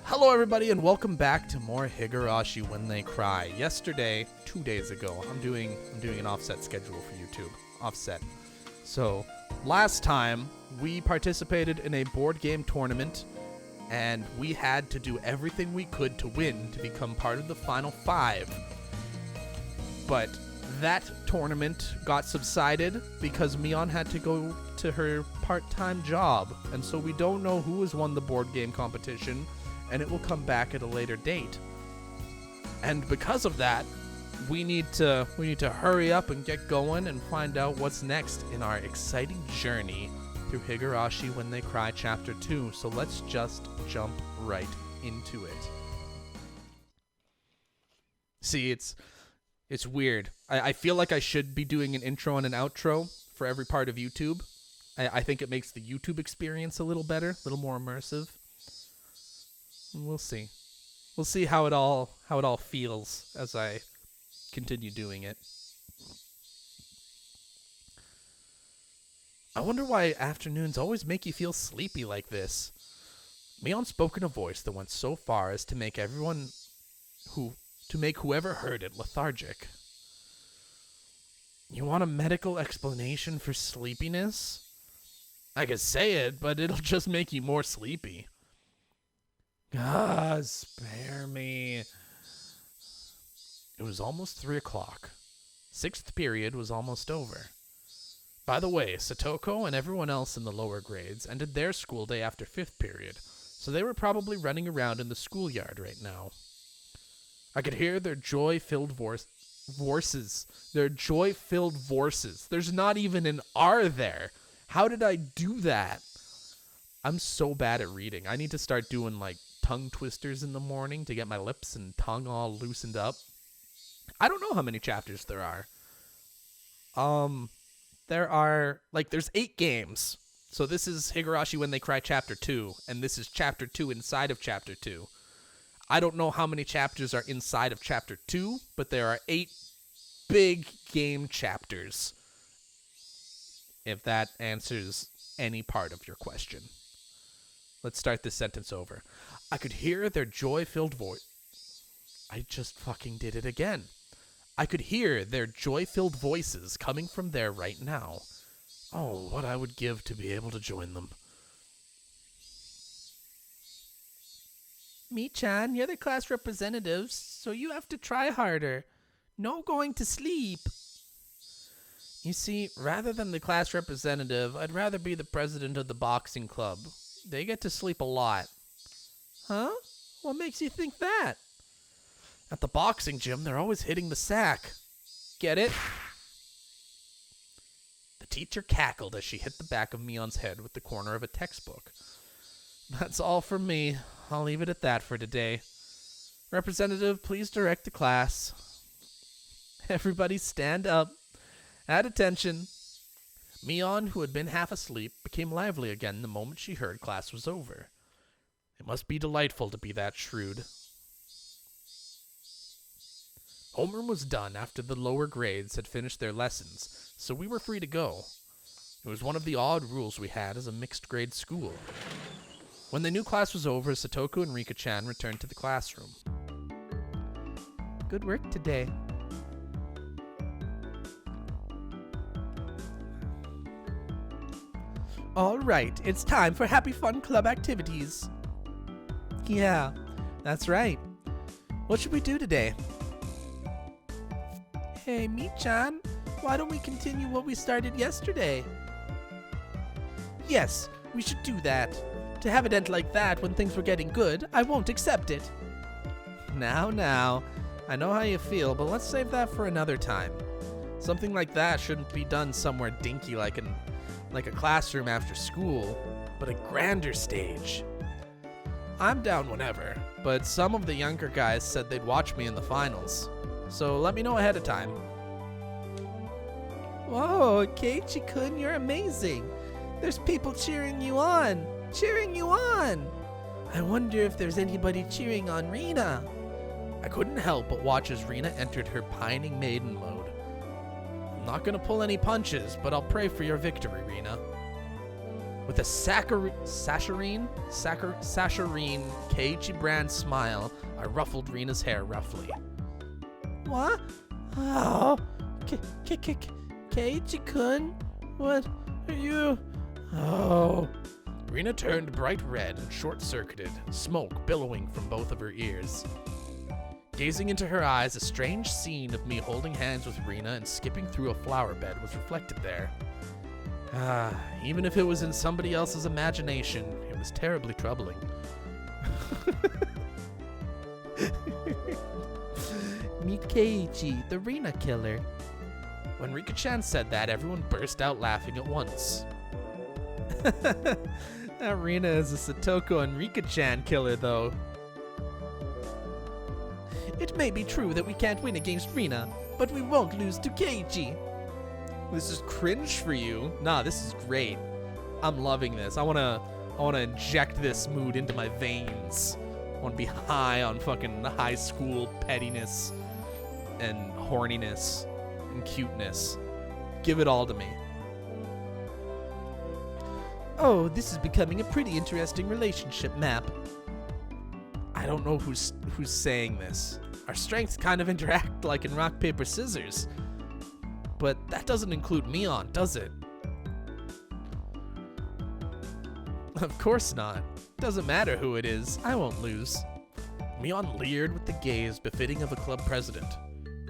Hello everybody and welcome back to more Higurashi When They Cry. Yesterday, 2 days ago, I'm doing an offset schedule for YouTube. Offset. So, last time we participated in a board game tournament and we had to do everything we could to win to become part of the final 5. But that tournament got subsided because Mion had to go to her part-time job, and so we don't know who has won the board game competition, and it will come back at a later date. And because of that, we need to hurry up and get going and find out what's next in our exciting journey through Higurashi When They Cry Chapter 2. So let's just jump right into it. See, it's weird. I feel like I should be doing an intro and an outro for every part of YouTube. I think it makes the YouTube experience a little better, a little more immersive. We'll see. We'll see how it all feels as I continue doing it. I wonder why afternoons always make you feel sleepy like this. Mion spoke in a voice that went so far as to make whoever heard it lethargic. You want a medical explanation for sleepiness? I could say it, but it'll just make you more sleepy. Spare me. It was almost 3 o'clock. 6th period was almost over. By the way, Satoko and everyone else in the lower grades ended their school day after 5th period, so they were probably running around in the schoolyard right now. I could hear their joy-filled voices. Their joy-filled voices. There's not even an R there. How did I do that? I'm so bad at reading. I need to start doing, tongue twisters in the morning to get my lips and tongue all loosened up. I don't know how many chapters there are. There are, there's 8 games. So this is Higurashi When They Cry Chapter 2, and this is Chapter 2 inside of Chapter 2. I don't know how many chapters are inside of Chapter 2, but there are 8 big game chapters. If that answers any part of your question. Let's start this sentence over. I could hear their joy-filled voice. I just fucking did it again. I could hear their joy-filled voices coming from there right now. Oh, what I would give to be able to join them. Mi-chan, you're the class representative, so you have to try harder. No going to sleep. You see, rather than the class representative, I'd rather be the president of the boxing club. They get to sleep a lot. Huh? What makes you think that? At the boxing gym, they're always hitting the sack. Get it? The teacher cackled as she hit the back of Mion's head with the corner of a textbook. That's all from me. I'll leave it at that for today. Representative, please direct the class. Everybody stand up. At attention. Mion, who had been half asleep, became lively again the moment she heard class was over. It must be delightful to be that shrewd. Homeroom was done after the lower grades had finished their lessons, so we were free to go. It was one of the odd rules we had as a mixed-grade school. When the new class was over, Satoko and Rika-chan returned to the classroom. Good work today. All right, it's time for Happy Fun Club activities. Yeah, that's right. What should we do today? Hey, Mi-chan, why don't we continue what we started yesterday? Yes, we should do that. To have it end like that when things were getting good, I won't accept it. Now, I know how you feel, but let's save that for another time. Something like that shouldn't be done somewhere dinky like a classroom after school, but a grander stage. I'm down whenever, but some of the younger guys said they'd watch me in the finals, so let me know ahead of time. Whoa, Keiichi-kun, you're amazing. There's people cheering you on. I wonder if there's anybody cheering on Rina. I couldn't help but watch as Rina entered her pining maiden mode. I'm not gonna pull any punches, but I'll pray for your victory, Rina. With a saccharine Keiichi brand smile, I ruffled Rina's hair roughly. What? Oh, Keiichi-kun? What are you? Oh. Rina turned bright red and short-circuited, smoke billowing from both of her ears. Gazing into her eyes, a strange scene of me holding hands with Rina and skipping through a flower bed was reflected there. Even if it was in somebody else's imagination, it was terribly troubling. Meet Keiichi, the Rina killer. When Rika-chan said that, everyone burst out laughing at once. That Rina is a Satoko and Rika-chan killer, though. It may be true that we can't win against Rina, but we won't lose to Keiichi. This is cringe for you. Nah, this is great. I'm loving this. I wanna inject this mood into my veins. I wanna be high on fucking high school pettiness and horniness and cuteness. Give it all to me. Oh, this is becoming a pretty interesting relationship map. I don't know who's saying this. Our strengths kind of interact like in rock, paper, scissors. But that doesn't include Mion, does it? Of course not. Doesn't matter who it is, I won't lose. Mion leered with the gaze befitting of a club president.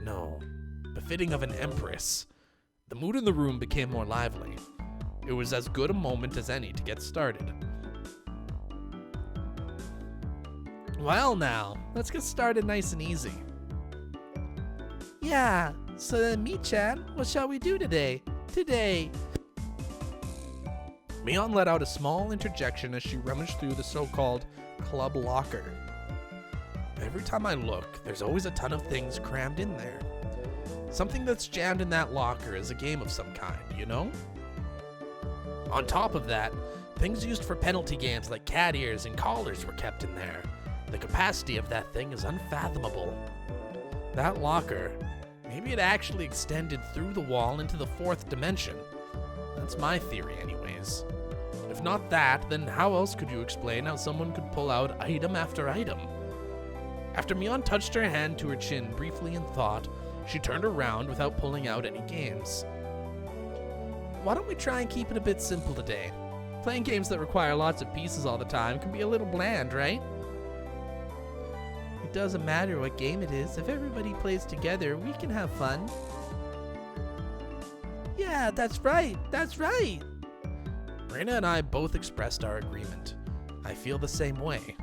No, befitting of an empress. The mood in the room became more lively. It was as good a moment as any to get started. Well now, let's get started nice and easy. Yeah, so then Mi-chan, what shall we do today? Mion let out a small interjection as she rummaged through the so-called club locker. Every time I look, there's always a ton of things crammed in there. Something that's jammed in that locker is a game of some kind, you know? On top of that, things used for penalty games like cat ears and collars were kept in there. The capacity of that thing is unfathomable. That locker, maybe it actually extended through the wall into the fourth dimension. That's my theory anyways. If not that, then how else could you explain how someone could pull out item after item? After Mion touched her hand to her chin briefly in thought, she turned around without pulling out any games. Why don't we try and keep it a bit simple today? Playing games that require lots of pieces all the time can be a little bland, right? It doesn't matter what game it is. If everybody plays together, we can have fun. Yeah, that's right. Reina and I both expressed our agreement. I feel the same way.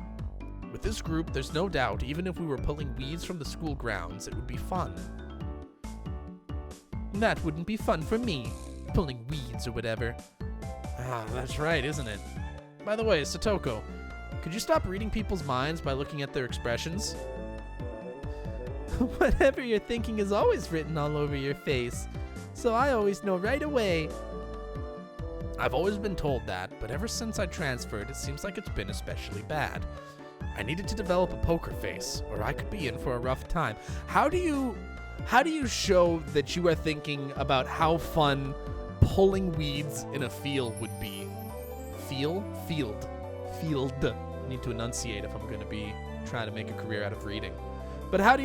With this group, there's no doubt, even if we were pulling weeds from the school grounds, it would be fun. That wouldn't be fun for me, pulling weeds or whatever. Ah, that's right, isn't it? By the way, Satoko, could you stop reading people's minds by looking at their expressions? Whatever you're thinking is always written all over your face, so I always know right away. I've always been told that, but ever since I transferred, it seems like it's been especially bad. I needed to develop a poker face, or I could be in for a rough time. How do you show that you are thinking about how fun pulling weeds in a field would be? Field. I need to enunciate if I'm going to be trying to make a career out of reading. But how do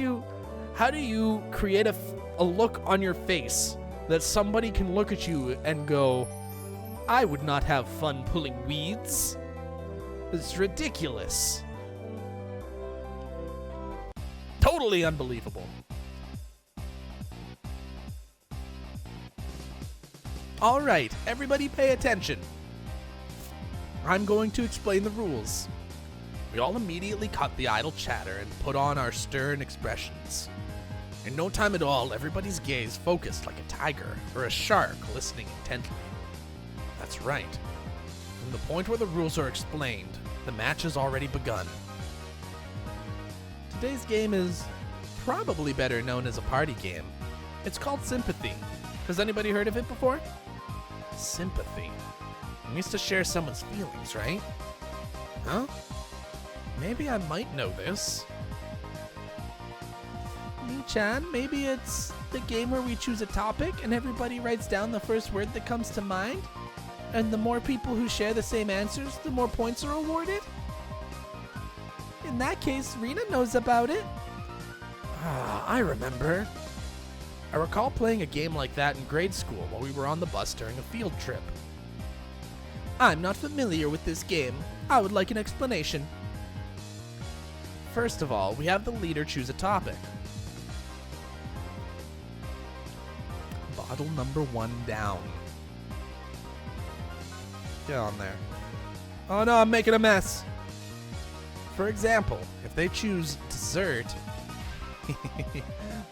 you create a look on your face that somebody can look at you and go, I would not have fun pulling weeds? It's ridiculous. Totally unbelievable. All right, everybody pay attention. I'm going to explain the rules. We all immediately cut the idle chatter and put on our stern expressions. In no time at all, everybody's gaze focused like a tiger or a shark listening intently. That's right. From the point where the rules are explained, the match has already begun. Today's game is probably better known as a party game. It's called Sympathy. Has anybody heard of it before? Sympathy. It means to share someone's feelings, right? Huh? Maybe I might know this. Mi-chan, maybe it's the game where we choose a topic and everybody writes down the first word that comes to mind? And the more people who share the same answers, the more points are awarded? In that case, Rena knows about it. I remember. I recall playing a game like that in grade school while we were on the bus during a field trip. I'm not familiar with this game. I would like an explanation. First of all, we have the leader choose a topic. Bottle number 1 down. Get on there. Oh no, I'm making a mess. For example, if they choose dessert,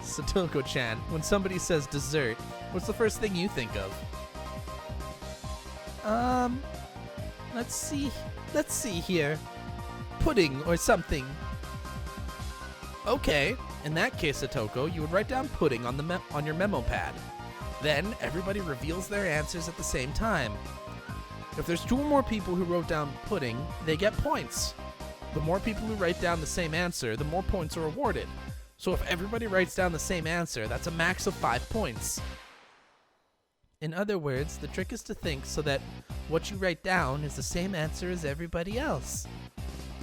Satoko-chan, when somebody says dessert, what's the first thing you think of? Let's see here. Pudding or something. Okay, in that case, Satoko, you would write down pudding on your memo pad. Then everybody reveals their answers at the same time. If there's 2 or more people who wrote down pudding, they get points. The more people who write down the same answer, the more points are awarded. So if everybody writes down the same answer, that's a max of 5 points. In other words, the trick is to think so that what you write down is the same answer as everybody else.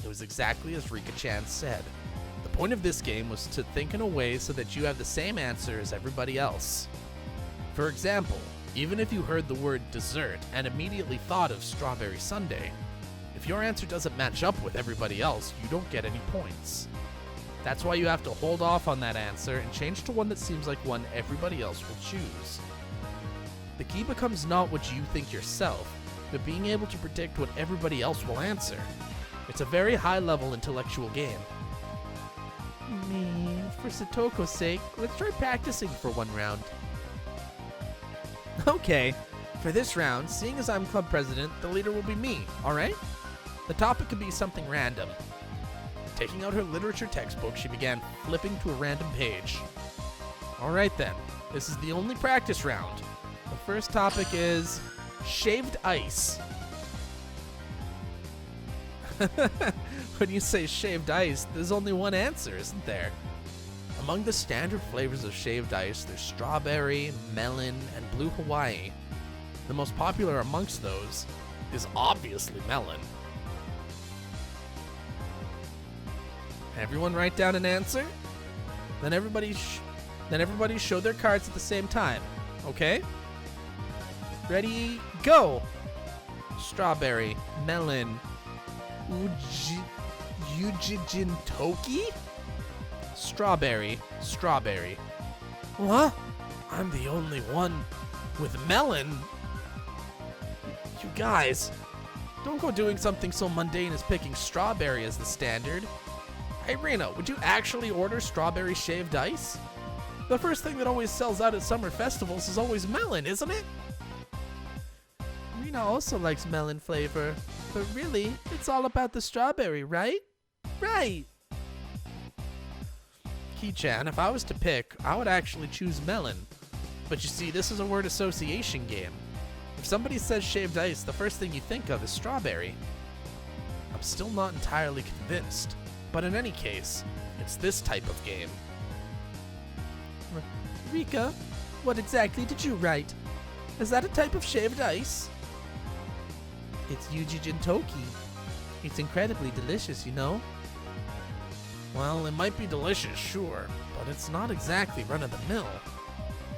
It was exactly as Rika-chan said. The point of this game was to think in a way so that you have the same answer as everybody else. For example, even if you heard the word dessert and immediately thought of strawberry sundae, if your answer doesn't match up with everybody else, you don't get any points. That's why you have to hold off on that answer and change to one that seems like one everybody else will choose. The key becomes not what you think yourself, but being able to predict what everybody else will answer. It's a very high-level intellectual game. For Satoko's sake, let's try practicing for one round. Okay, for this round, seeing as I'm club president, the leader will be me, alright? The topic could be something random. Taking out her literature textbook, she began flipping to a random page. Alright then, this is the only practice round. The first topic is shaved ice. When you say shaved ice, there's only one answer, isn't there? Among the standard flavors of shaved ice, there's strawberry, melon, and blue Hawaii. The most popular amongst those is obviously melon. Everyone write down an answer? Then everybody show their cards at the same time, okay? Ready, go! Strawberry, melon, Ujijintoki? Strawberry. What? I'm the only one with melon? You guys, don't go doing something so mundane as picking strawberry as the standard. Hey Rena, would you actually order strawberry shaved ice? The first thing that always sells out at summer festivals is always melon, isn't it? Rena also likes melon flavor, but really, it's all about the strawberry, right? Right! Ki-chan, if I was to pick, I would actually choose melon. But you see, this is a word association game. If somebody says shaved ice, the first thing you think of is strawberry. I'm still not entirely convinced, but in any case, it's this type of game. Rika, what exactly did you write? Is that a type of shaved ice? It's Ujijintoki. It's incredibly delicious, you know? Well, it might be delicious, sure, but it's not exactly run-of-the-mill.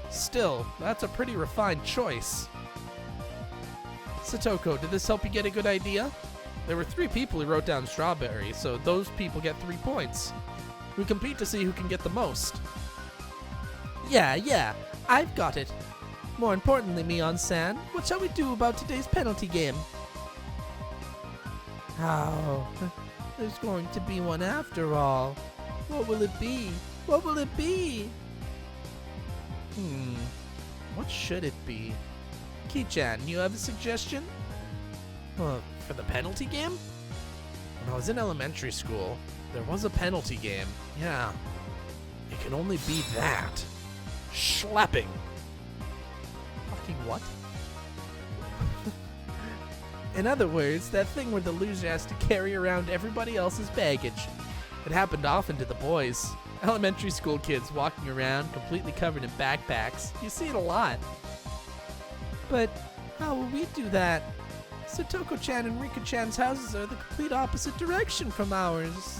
Still, that's a pretty refined choice. Satoko, did this help you get a good idea? There were 3 people who wrote down strawberry, so those people get 3 points. We compete to see who can get the most. Yeah, I've got it. More importantly, Mion-san, what shall we do about today's penalty game? Oh, there's going to be one after all. What will it be? What will it be? What should it be? Ki-chan, you have a suggestion? For the penalty game? When I was in elementary school, there was a penalty game. Yeah. It can only be that. Schlepping. Fucking what? In other words, that thing where the loser has to carry around everybody else's baggage. It happened often to the boys. Elementary school kids walking around completely covered in backpacks. You see it a lot. But How will we do that? Satoko-chan and Rika-chan's houses are the complete opposite direction from ours.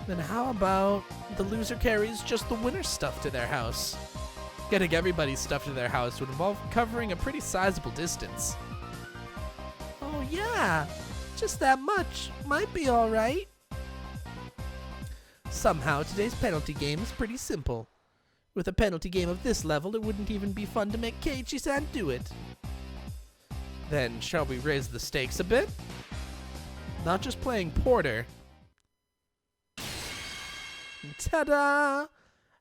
Then how about the loser carries just the winner's stuff to their house? Getting everybody's stuff to their house would involve covering a pretty sizable distance. Oh yeah, just that much. Might be alright. Somehow today's penalty game is pretty simple. With a penalty game of this level, it wouldn't even be fun to make Keiichi-san do it. Then, shall we raise the stakes a bit? Not just playing Porter. Ta-da!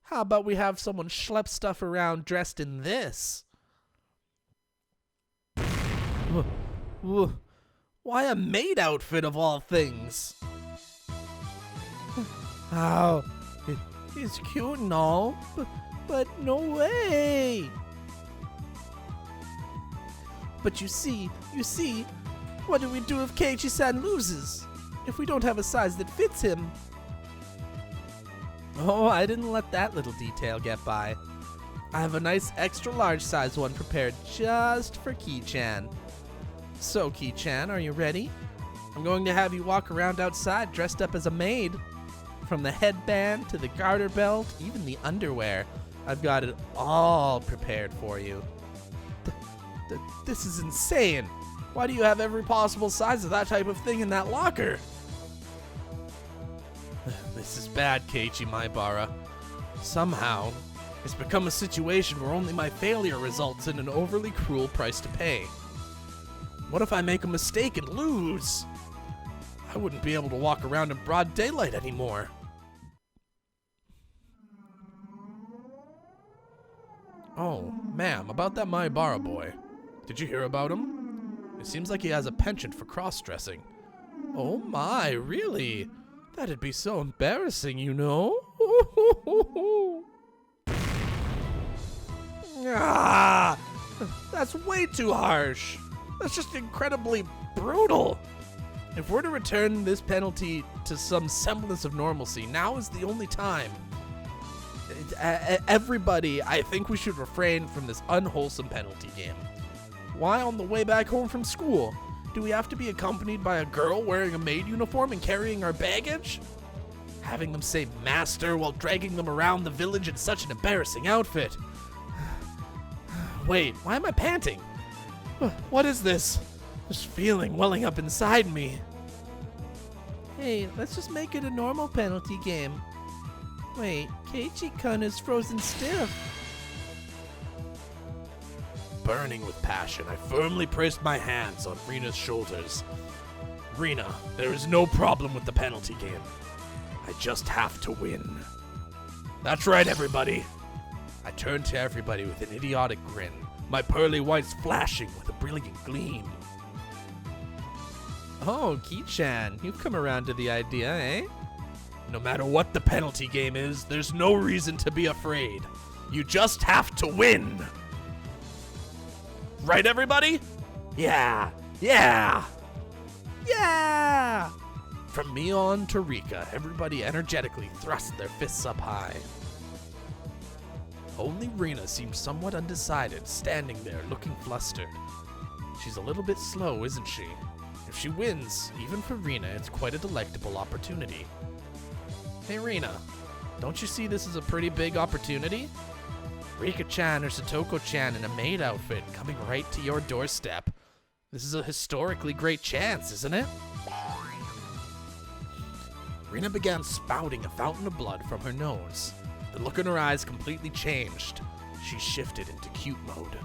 How about we have someone schlep stuff around dressed in this? Why a maid outfit of all things? Oh, it's cute and all, but no way! But you see, what do we do if Keiichi-san loses? If we don't have a size that fits him? Oh, I didn't let that little detail get by. I have a nice extra large size one prepared just for Kei-chan. So, Kei-chan, are you ready? I'm going to have you walk around outside dressed up as a maid. From the headband to the garter belt, even the underwear. I've got it all prepared for you. This is insane. Why do you have every possible size of that type of thing in that locker? This is bad, Keiichi Maibara. Somehow, it's become a situation where only my failure results in an overly cruel price to pay. What if I make a mistake and lose? I wouldn't be able to walk around in broad daylight anymore. Oh, ma'am, about that Maibara boy. Did you hear about him? It seems like he has a penchant for cross-dressing. Oh my, really? That'd be so embarrassing, you know? Ah, that's way too harsh. That's just incredibly brutal. If we're to return this penalty to some semblance of normalcy, now is the only time. Everybody, I think we should refrain from this unwholesome penalty game. Why on the way back home from school? Do we have to be accompanied by a girl wearing a maid uniform and carrying our baggage? Having them say master while dragging them around the village in such an embarrassing outfit. Wait, why am I panting? What is this? This feeling welling up inside me. Hey, let's just make it a normal penalty game. Wait, Keiichi-kun is frozen stiff. Burning with passion, I firmly placed my hands on Rina's shoulders. Rina, there is no problem with the penalty game. I just have to win. That's right, everybody. I turned to everybody with an idiotic grin, my pearly whites flashing with a brilliant gleam. Oh, Kei-chan, you've come around to the idea, eh? No matter what the penalty game is, there's no reason to be afraid. You just have to win. Right, everybody? Yeah! Yeah! Yeah! From Mion to Rika, everybody energetically thrust their fists up high. Only Rina seemed somewhat undecided, standing there looking flustered. She's a little bit slow, isn't she? If she wins, even for Rina, it's quite a delectable opportunity. Hey Rina, don't you see this as a pretty big opportunity? Rika-chan or Satoko-chan in a maid outfit coming right to your doorstep. This is a historically great chance, isn't it? Rina began spouting a fountain of blood from her nose. The look in her eyes completely changed. She shifted into cute mode.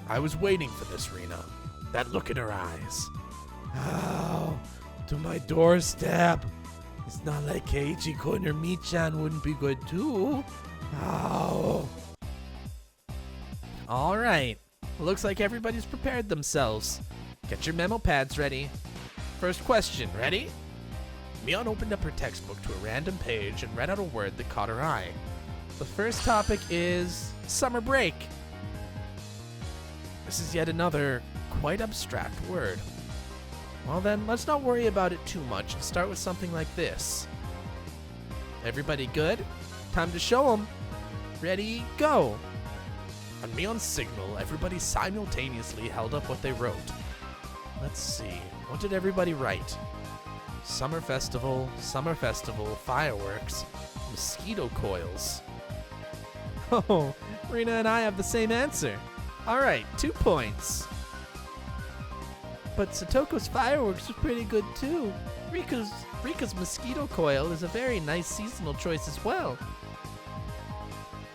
I was waiting for this, Rina. That look in her eyes. Oh, to my doorstep. It's not like Keiichi-kun or Mi-chan wouldn't be good too. Oh. All right. Looks like everybody's prepared themselves. Get your memo pads ready. First question, ready? Mion opened up her textbook to a random page and read out a word that caught her eye. The first topic is summer break. This is yet another quite abstract word. Well then, let's not worry about it too much and start with something like this. Everybody good? Time to show 'em. Ready, go. On Mion's signal, everybody simultaneously held up what they wrote. Let's see, what did everybody write? Summer festival, fireworks, mosquito coils. Oh, Rina and I have the same answer. Alright, 2 points. But Satoko's fireworks was pretty good too. Rika's mosquito coil is a very nice seasonal choice as well.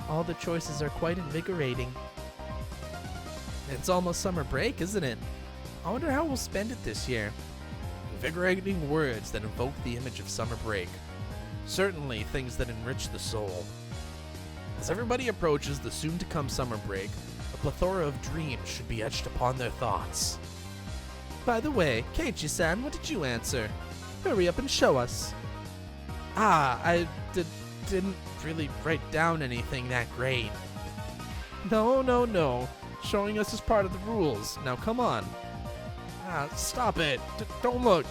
All the choices are quite invigorating. It's almost summer break, isn't it? I wonder how we'll spend it this year. Invigorating words that invoke the image of summer break. Certainly things that enrich the soul. As everybody approaches the soon-to-come summer break, a plethora of dreams should be etched upon their thoughts. By the way, Keiichi-san, what did you answer? Hurry up and show us. I didn't really write down anything that great. No. Showing us is part of the rules. Now come on. Stop it. Don't look.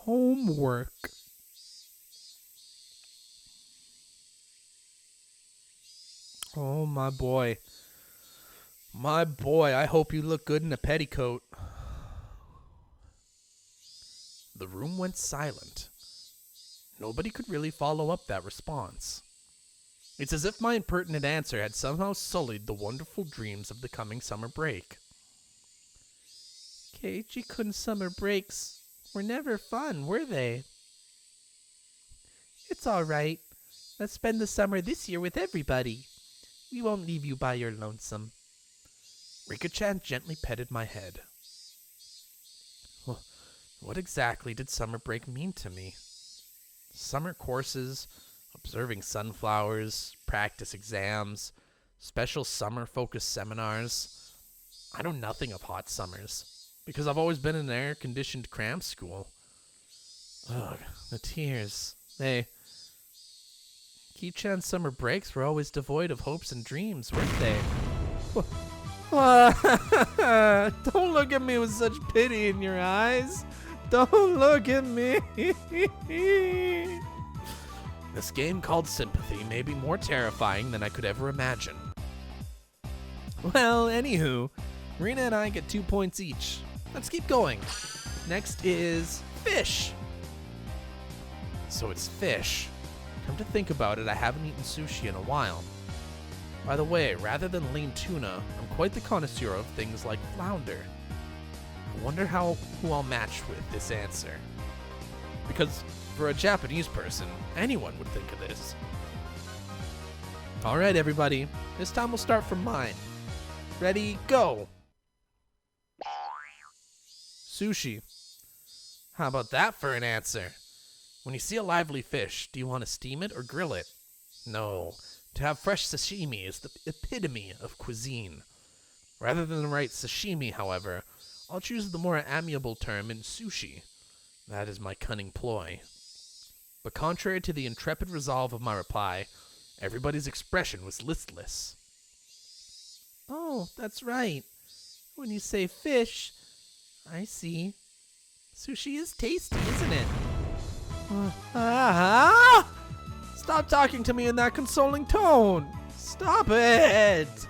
Homework. Oh, my boy. My boy, I hope you look good in a petticoat. The room went silent. Nobody could really follow up that response. It's as if my impertinent answer had somehow sullied the wonderful dreams of the coming summer break. Keiichi-kun's summer breaks were never fun, were they? It's all right. Let's spend the summer this year with everybody. We won't leave you by your lonesome. Rika-chan gently petted my head. What exactly did summer break mean to me? Summer courses, observing sunflowers, practice exams, special summer-focused seminars. I know nothing of hot summers, because I've always been in an air-conditioned cram school. Ugh, the tears. Keiichi-chan's summer breaks were always devoid of hopes and dreams, weren't they? Don't look at me with such pity in your eyes. Don't look at me. This game called Sympathy may be more terrifying than I could ever imagine. Well, anywho, Rina and I get 2 points each. Let's keep going. Next is fish. So it's fish. Come to think about it, I haven't eaten sushi in a while. By the way, rather than lean tuna, I'm quite the connoisseur of things like flounder. I wonder who I'll match with this answer. Because for a Japanese person, anyone would think of this. Alright everybody, this time we'll start from mine. Ready, go! Sushi. How about that for an answer? When you see a lively fish, do you want to steam it or grill it? No. To have fresh sashimi is the epitome of cuisine. Rather than write sashimi, however, I'll choose the more amiable term in sushi. That is my cunning ploy. But contrary to the intrepid resolve of my reply, everybody's expression was listless. Oh, that's right. When you say fish, I see. Sushi is tasty, isn't it? Stop talking to me in that consoling tone. Stop it.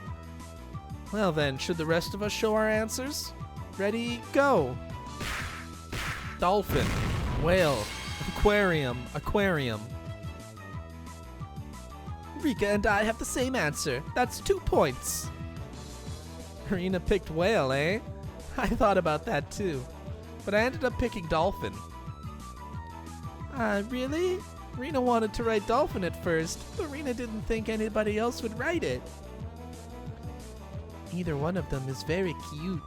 Well then, should the rest of us show our answers? Ready, go. Dolphin, whale, aquarium. Rika and I have the same answer. That's 2 points. Rina picked whale, eh? I thought about that too, but I ended up picking dolphin. Really? Rina wanted to write dolphin at first, but Rina didn't think anybody else would write it. Either one of them is very cute.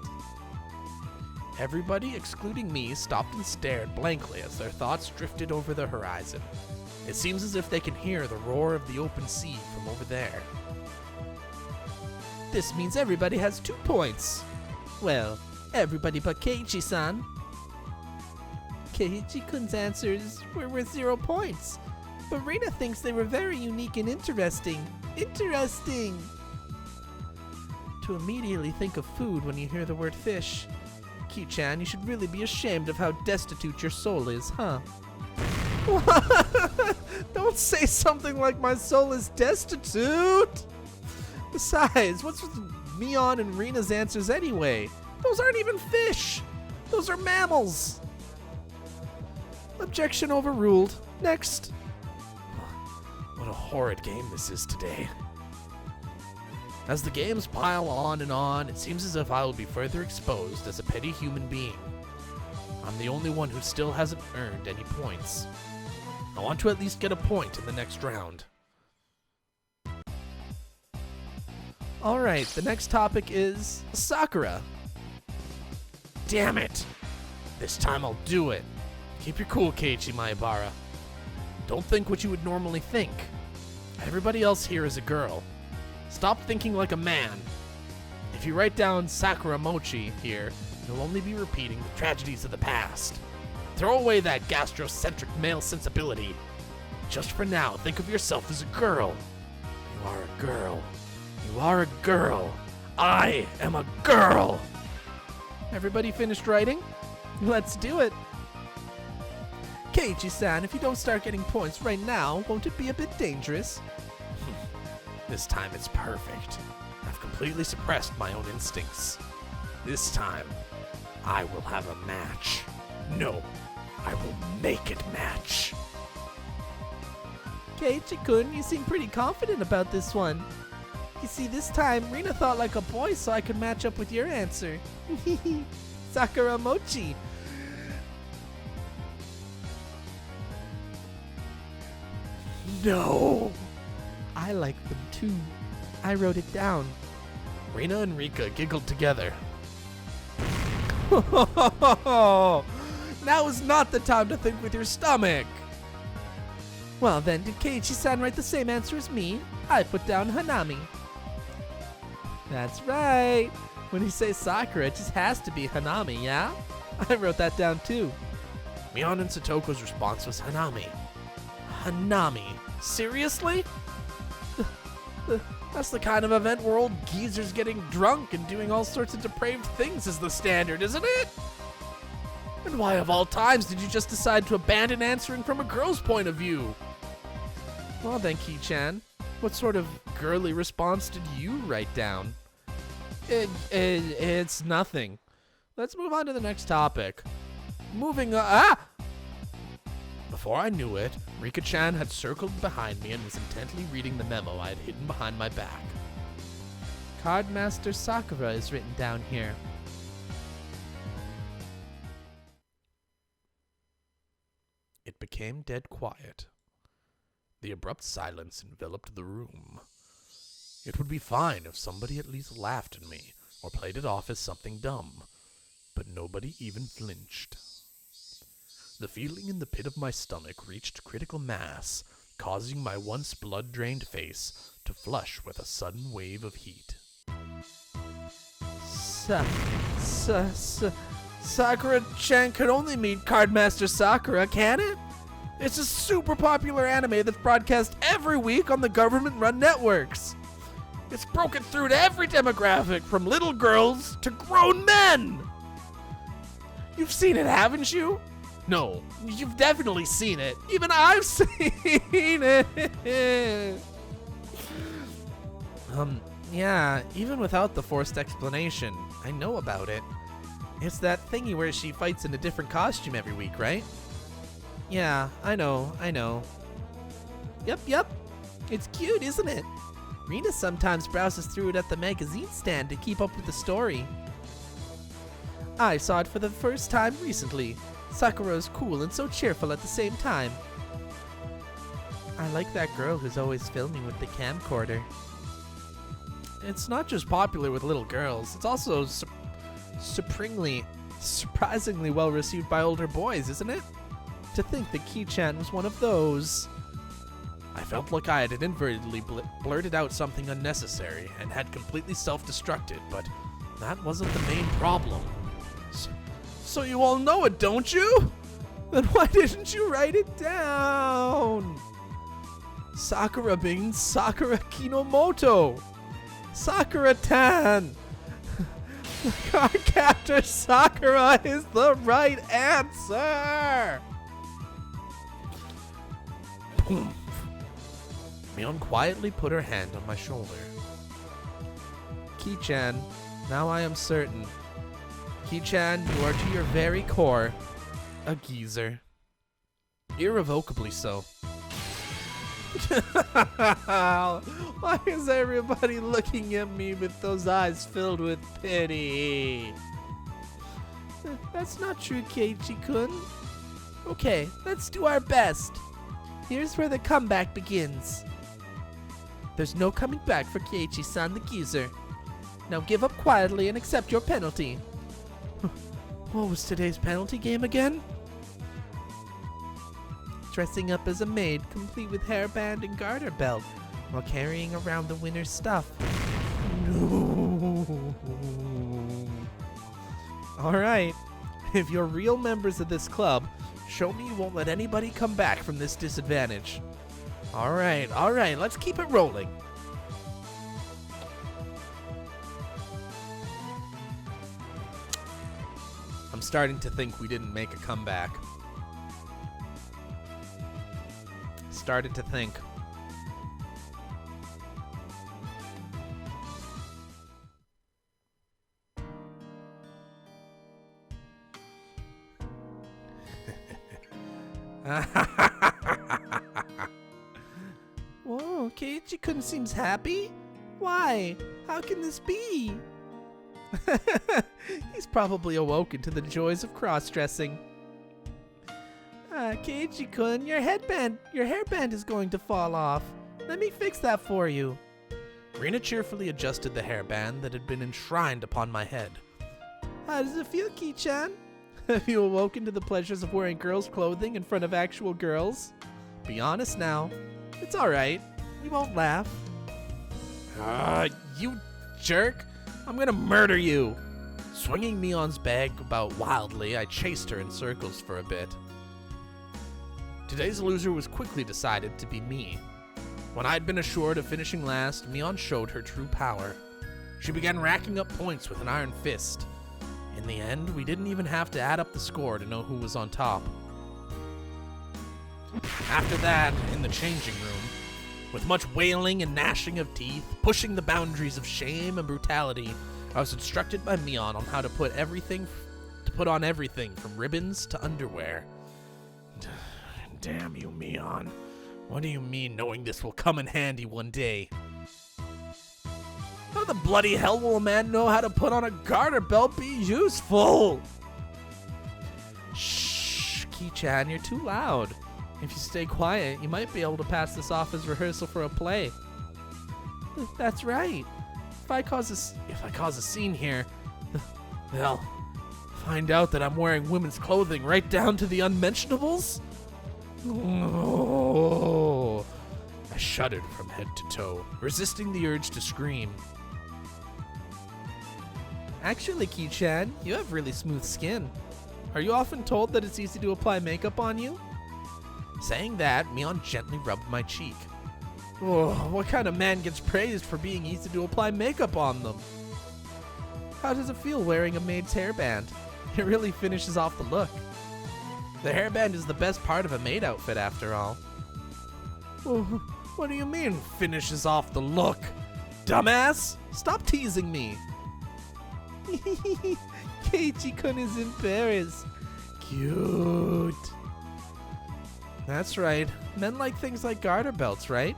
Everybody, excluding me, stopped and stared blankly as their thoughts drifted over the horizon. It seems as if they can hear the roar of the open sea from over there. This means everybody has 2 points. Well, everybody but Keiichi-san. Keiichi-kun's answers were worth 0 points, but Rina thinks they were very unique and interesting. Interesting! To immediately think of food when you hear the word fish. Ki-chan, you should really be ashamed of how destitute your soul is, huh? Don't say something like my soul is destitute! Besides, what's with Mion and Rina's answers anyway? Those aren't even fish! Those are mammals! Objection overruled. Next. What a horrid game this is today. As the games pile on and on, it seems as if I will be further exposed as a petty human being. I'm the only one who still hasn't earned any points. I want to at least get a point in the next round. Alright, the next topic is Sakura. Damn it! This time I'll do it. Keep your cool, Keiichi Maebara. Don't think what you would normally think. Everybody else here is a girl. Stop thinking like a man. If you write down Sakura Mochi here, you'll only be repeating the tragedies of the past. Throw away that gastrocentric male sensibility. Just for now, think of yourself as a girl. You are a girl. You are a girl. I am a girl. Everybody finished writing? Let's do it. Keiichi-san, if you don't start getting points right now, won't it be a bit dangerous? This time it's perfect. I've completely suppressed my own instincts. This time, I will have a match. No, I will make it match. Keiichi-kun, you seem pretty confident about this one. You see, this time, Rina thought like a boy so I could match up with your answer. Sakura Mochi. No! I like them too. I wrote it down. Rina and Rika giggled together. Now is not the time to think with your stomach. Well then, did Keiichi-san write the same answer as me? I put down Hanami. That's right. When you say Sakura, it just has to be Hanami, yeah? I wrote that down too. Mion and Satoko's response was Hanami. Hanami? Seriously? That's the kind of event where old geezers getting drunk and doing all sorts of depraved things is the standard, isn't it? And why of all times did you just decide to abandon answering from a girl's point of view? Well then, Ki-chan, what sort of girly response did you write down? It's nothing. Let's move on to the next topic. Before I knew it, Rika-chan had circled behind me and was intently reading the memo I had hidden behind my back. Cardmaster Sakura is written down here. It became dead quiet. The abrupt silence enveloped the room. It would be fine if somebody at least laughed at me or played it off as something dumb, but nobody even flinched. The feeling in the pit of my stomach reached critical mass, causing my once blood-drained face to flush with a sudden wave of heat. Sakura-chan could only mean Cardmaster Sakura, can it? It's a super popular anime that's broadcast every week on the government-run networks. It's broken through to every demographic, from little girls to grown men. You've seen it, haven't you? No, you've definitely seen it. Even I've seen it. Yeah, even without the forced explanation, I know about it. It's that thingy where she fights in a different costume every week, right? Yeah, I know. Yep. It's cute, isn't it? Rina sometimes browses through it at the magazine stand to keep up with the story. I saw it for the first time recently. Sakura is cool and so cheerful at the same time. I like that girl who's always filming with the camcorder. It's not just popular with little girls, it's also surprisingly well received by older boys, isn't it? To think that Ki-chan was one of those. I felt like I had inadvertently blurted out something unnecessary and had completely self-destructed, but that wasn't the main problem. So you all know it, don't you? Then why didn't you write it down? Sakura means Sakura Kinomoto. Sakura-tan. The card captor Sakura is the right answer. Boom. Mion quietly put her hand on my shoulder. Ki-chan, now I am certain. Ki-chan, you are to your very core a geezer. Irrevocably so. Why is everybody looking at me with those eyes filled with pity? That's not true, Keiichi-kun. Okay, let's do our best. Here's where the comeback begins. There's no coming back for Keiichi-san the geezer. Now give up quietly and accept your penalty. What was today's penalty game again? Dressing up as a maid, complete with hairband and garter belt, while carrying around the winner's stuff. No. Alright, if you're real members of this club, show me you won't let anybody come back from this disadvantage. Alright, let's keep it rolling. I'm starting to think we didn't make a comeback. Started to think. Whoa, Keiichi-kun seems happy. Why? How can this be? He's probably awoken to the joys of cross-dressing. Keiichi-kun, your hairband is going to fall off. Let me fix that for you. Rina cheerfully adjusted the hairband that had been enshrined upon my head. How does it feel, Ki-chan? Have you awoken to the pleasures of wearing girls' clothing in front of actual girls? Be honest now. It's alright. We won't laugh. You jerk! I'm gonna murder you! Swinging Mion's bag about wildly, I chased her in circles for a bit. Today's loser was quickly decided to be me. When I'd been assured of finishing last, Mion showed her true power. She began racking up points with an iron fist. In the end, we didn't even have to add up the score to know who was on top. After that, in the changing room, with much wailing and gnashing of teeth, pushing the boundaries of shame and brutality, I was instructed by Mion on how to put on everything from ribbons to underwear. Damn you, Mion. What do you mean knowing this will come in handy one day? How the bloody hell will a man know how to put on a garter belt be useful? Shh, Ki-chan, you're too loud. If you stay quiet, you might be able to pass this off as rehearsal for a play. That's right. If I cause a scene here, they'll find out that I'm wearing women's clothing right down to the unmentionables? Oh. I shuddered from head to toe, resisting the urge to scream. Actually, Ki-chan, you have really smooth skin. Are you often told that it's easy to apply makeup on you? Saying that, Mion gently rubbed my cheek. Oh, what kind of man gets praised for being easy to apply makeup on them? How does it feel wearing a maid's hairband? It really finishes off the look. The hairband is the best part of a maid outfit, after all. Oh, what do you mean, finishes off the look? Dumbass! Stop teasing me! Keiichi-kun is embarrassed. Cute. That's right. Men like things like garter belts, right?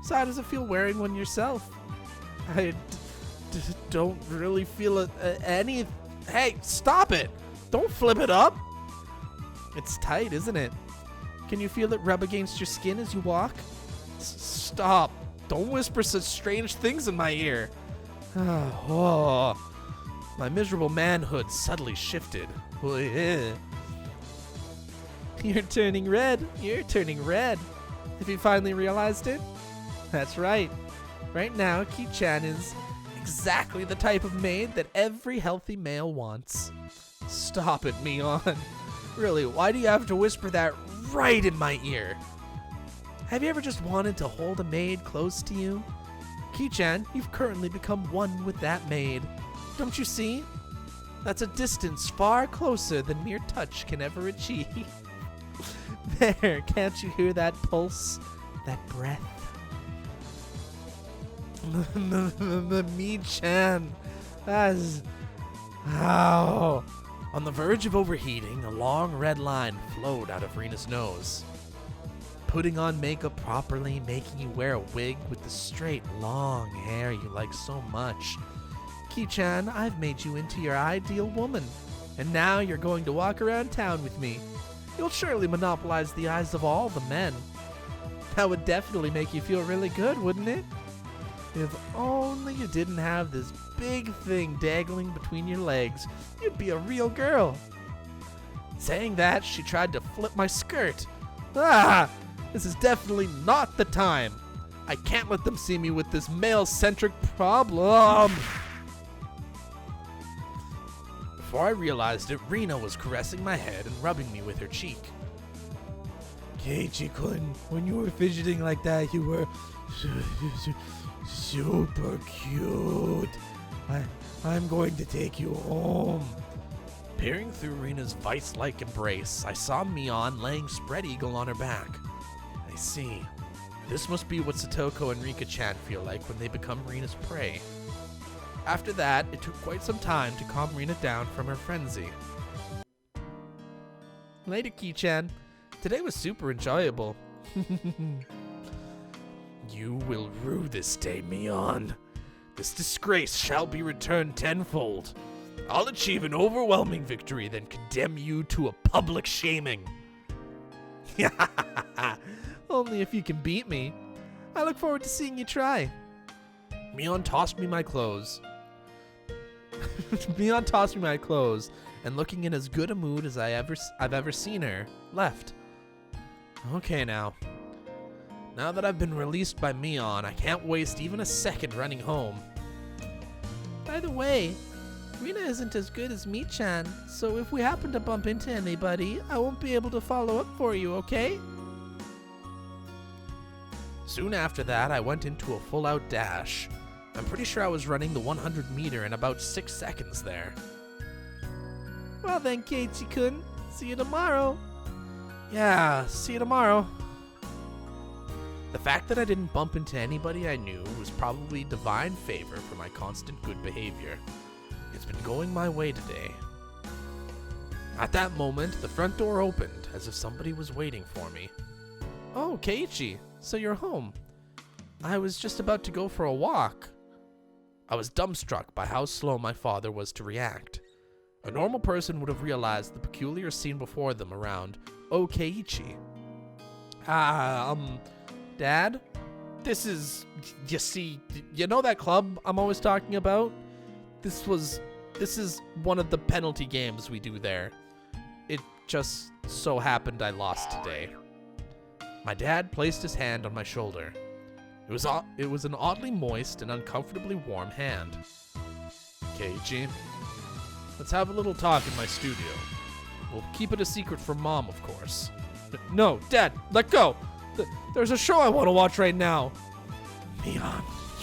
So how does it feel wearing one yourself? I don't really feel any... Hey, stop it! Don't flip it up! It's tight, isn't it? Can you feel it rub against your skin as you walk? Stop. Don't whisper such strange things in my ear. Oh. My miserable manhood suddenly shifted. You're turning red. You're turning red. Have you finally realized it? That's right. Right now, Ki-chan is exactly the type of maid that every healthy male wants. Stop it, Mion. Really, why do you have to whisper that right in my ear? Have you ever just wanted to hold a maid close to you? Ki-chan, you've currently become one with that maid. Don't you see? That's a distance far closer than mere touch can ever achieve. There, can't you hear that pulse? That breath? Mi-chan. Ow. On the verge of overheating, a long red line flowed out of Rina's nose. Putting on makeup properly, making you wear a wig with the straight, long hair you like so much. Ki-chan, I've made you into your ideal woman, and now you're going to walk around town with me. You'll surely monopolize the eyes of all the men. That would definitely make you feel really good, wouldn't it? If only you didn't have this big thing dangling between your legs, you'd be a real girl. Saying that, she tried to flip my skirt. Ah! This is definitely not the time. I can't let them see me with this male-centric problem. Before I realized it, Rina was caressing my head and rubbing me with her cheek. Keiichi-kun, when you were fidgeting like that, you were super cute. I'm going to take you home. Peering through Rina's vice-like embrace, I saw Mion laying spread eagle on her back. I see. This must be what Satoko and Rika-chan feel like when they become Rina's prey. After that, it took quite some time to calm Rina down from her frenzy. Later, Ki-chan. Today was super enjoyable. You will rue this day, Mion. This disgrace shall be returned tenfold. I'll achieve an overwhelming victory, then condemn you to a public shaming. Only if you can beat me. I look forward to seeing you try. Mion tossed me my clothes. Mion tossed me my clothes, and looking in as good a mood as I've ever seen her, left. Okay now. Now that I've been released by Mion, I can't waste even a second running home. By the way, Rina isn't as good as Mi-chan, so if we happen to bump into anybody, I won't be able to follow up for you, okay? Soon after that, I went into a full-out dash. I'm pretty sure I was running the 100-meter in about 6 seconds there. Well then, Keiichi-kun, see you tomorrow. Yeah, see you tomorrow. The fact that I didn't bump into anybody I knew was probably divine favor for my constant good behavior. It's been going my way today. At that moment, the front door opened, as if somebody was waiting for me. Oh, Keiichi, so you're home. I was just about to go for a walk. I was dumbstruck by how slow my father was to react. A normal person would have realized the peculiar scene before them around, "Oh, Keiichi." Dad? This is, you see, you know that club I'm always talking about? This is one of the penalty games we do there. It just so happened I lost today. My dad placed his hand on my shoulder. It was an oddly moist and uncomfortably warm hand. Keiichi, let's have a little talk in my studio. We'll keep it a secret from Mom, of course. No, Dad, let go! There's a show I want to watch right now. Mion,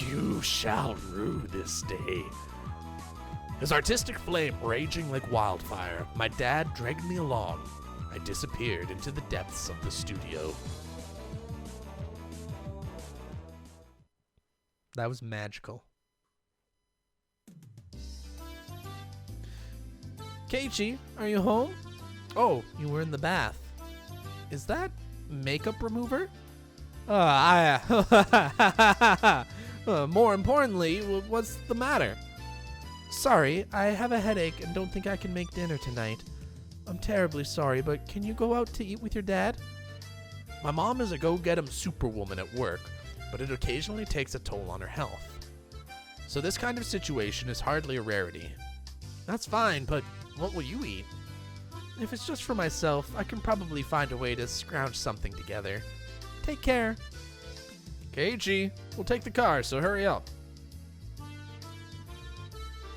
you shall rue this day. His artistic flame raging like wildfire, my dad dragged me along. I disappeared into the depths of the studio. That was magical. Keiichi, are you home? Oh, you were in the bath. Is that makeup remover? More importantly, what's the matter? Sorry, I have a headache and don't think I can make dinner tonight. I'm terribly sorry, but can you go out to eat with your dad? My mom is a go-get-em superwoman at work, but it occasionally takes a toll on her health. So this kind of situation is hardly a rarity. That's fine, but what will you eat? If it's just for myself, I can probably find a way to scrounge something together. Take care. Keiichi, we'll take the car, so hurry up.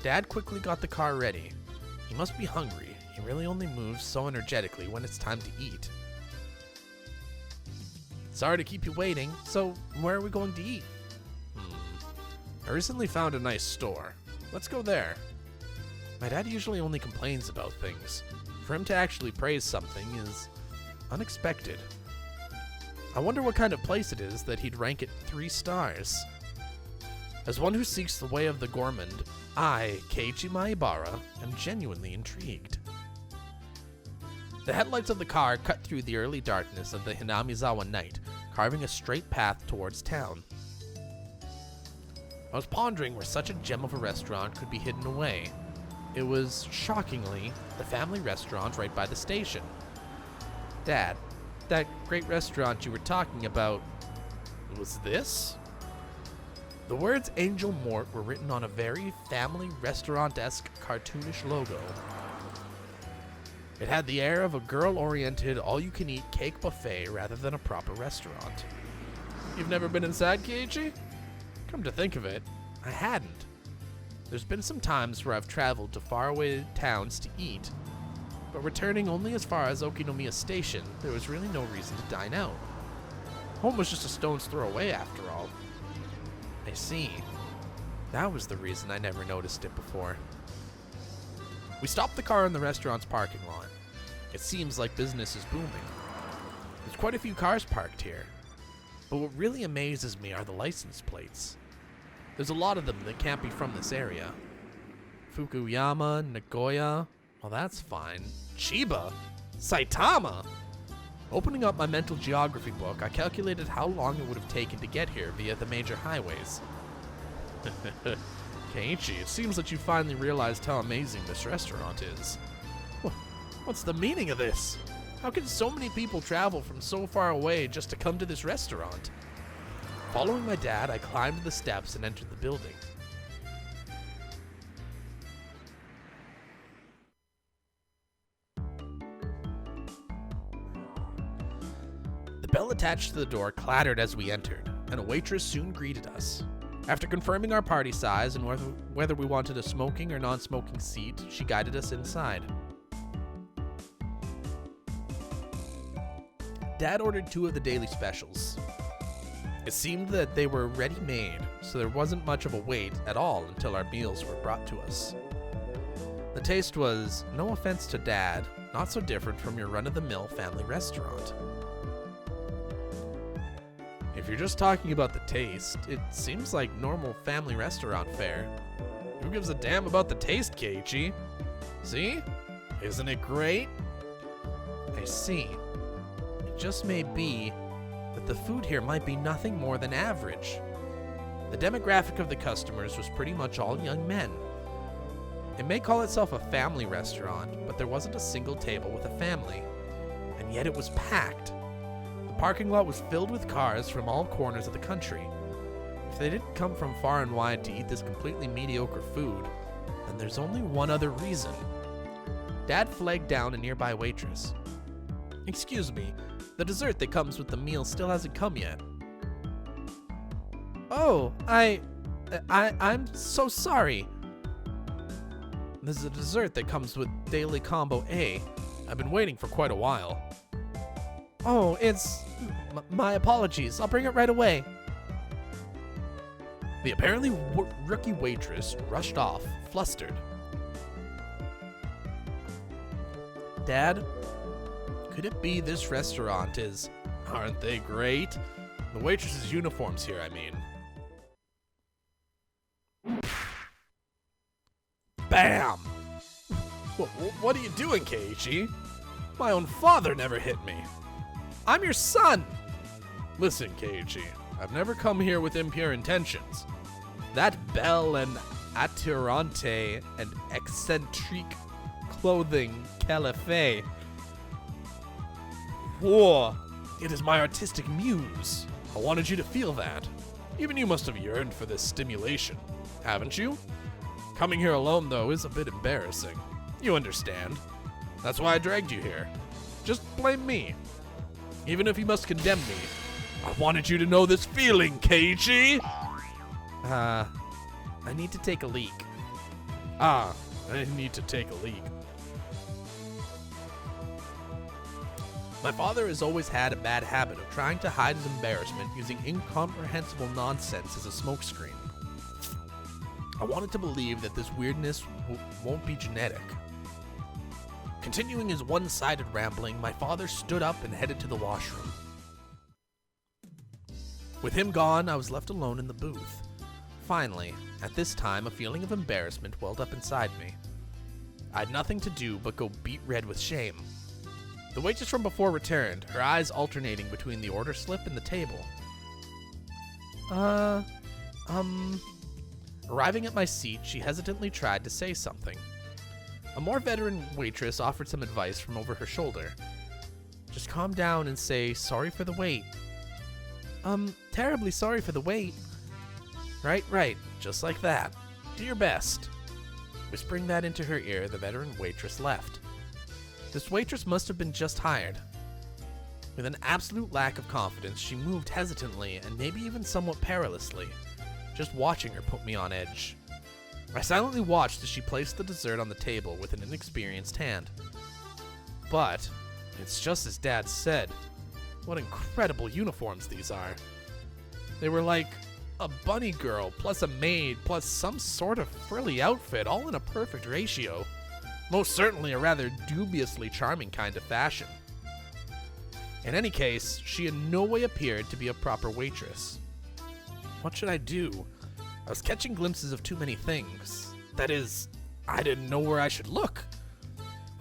Dad quickly got the car ready. He must be hungry. He really only moves so energetically when it's time to eat. Sorry to keep you waiting, so where are we going to eat? I recently found a nice store. Let's go there. My dad usually only complains about things. For him to actually praise something is unexpected. I wonder what kind of place it is that he'd rank it 3 stars. As one who seeks the way of the gourmand, I, Keiichi Maibara, am genuinely intrigued. The headlights of the car cut through the early darkness of the Hinamizawa night, carving a straight path towards town. I was pondering where such a gem of a restaurant could be hidden away. It was, shockingly, the family restaurant right by the station. Dad, that great restaurant you were talking about, was this? The words Angel Mort were written on a very family restaurant-esque cartoonish logo. It had the air of a girl-oriented, all-you-can-eat cake buffet rather than a proper restaurant. You've never been inside, Keiichi? Come to think of it, I hadn't. There's been some times where I've traveled to faraway towns to eat, but returning only as far as Okinomiya Station, there was really no reason to dine out. Home was just a stone's throw away after all. I see. That was the reason I never noticed it before. We stopped the car in the restaurant's parking lot. It seems like business is booming. There's quite a few cars parked here. But what really amazes me are the license plates. There's a lot of them that can't be from this area. Fukuyama, Nagoya, well that's fine. Chiba? Saitama? Opening up my mental geography book, I calculated how long it would have taken to get here via the major highways. Keiichi, it seems that you finally realized how amazing this restaurant is. What's the meaning of this? How can so many people travel from so far away just to come to this restaurant? Following my dad, I climbed the steps and entered the building. The bell attached to the door clattered as we entered, and a waitress soon greeted us. After confirming our party size and whether we wanted a smoking or non-smoking seat, she guided us inside. Dad ordered 2 of the daily specials. It seemed that they were ready-made, so there wasn't much of a wait at all until our meals were brought to us. The taste was, no offense to Dad, not so different from your run-of-the-mill family restaurant. If you're just talking about the taste, it seems like normal family restaurant fare. Who gives a damn about the taste, Keiichi? See? Isn't it great? I see. It just may be that the food here might be nothing more than average. The demographic of the customers was pretty much all young men. It may call itself a family restaurant, but there wasn't a single table with a family. And yet it was packed. The parking lot was filled with cars from all corners of the country. If they didn't come from far and wide to eat this completely mediocre food, then there's only one other reason. Dad flagged down a nearby waitress. Excuse me, the dessert that comes with the meal still hasn't come yet. Oh, I'm so sorry. There's a dessert that comes with Daily Combo A. I've been waiting for quite a while. Oh, it's... my apologies. I'll bring it right away. The apparently rookie waitress rushed off, flustered. Dad, could it be this restaurant is... Aren't they great? The waitress's uniforms here, I mean. Bam! What are you doing, Keiichi? My own father never hit me. I'm your son! Listen, Keiichi, I've never come here with impure intentions. That belle and attirante and eccentrique clothing calife. Whoa, it is my artistic muse. I wanted you to feel that. Even you must have yearned for this stimulation, haven't you? Coming here alone, though, is a bit embarrassing. You understand. That's why I dragged you here. Just blame me. Even if you must condemn me, I wanted you to know this feeling, Keiichi! I need to take a leak. I need to take a leak. My father has always had a bad habit of trying to hide his embarrassment using incomprehensible nonsense as a smokescreen. I wanted to believe that this weirdness won't be genetic. Continuing his one-sided rambling, my father stood up and headed to the washroom. With him gone, I was left alone in the booth. Finally, at this time, a feeling of embarrassment welled up inside me. I had nothing to do but go beet red with shame. The waitress from before returned, her eyes alternating between the order slip and the table. Arriving at my seat, she hesitantly tried to say something. A more veteran waitress offered some advice from over her shoulder. Just calm down and say, sorry for the wait. Terribly sorry for the wait. Right, just like that. Do your best. Whispering that into her ear, the veteran waitress left. This waitress must have been just hired. With an absolute lack of confidence, she moved hesitantly and maybe even somewhat perilously. Just watching her put me on edge. I silently watched as she placed the dessert on the table with an inexperienced hand. But it's just as Dad said. What incredible uniforms these are. They were like a bunny girl, plus a maid, plus some sort of frilly outfit, all in a perfect ratio. Most certainly a rather dubiously charming kind of fashion. In any case, she in no way appeared to be a proper waitress. What should I do? I was catching glimpses of too many things. That is, I didn't know where I should look.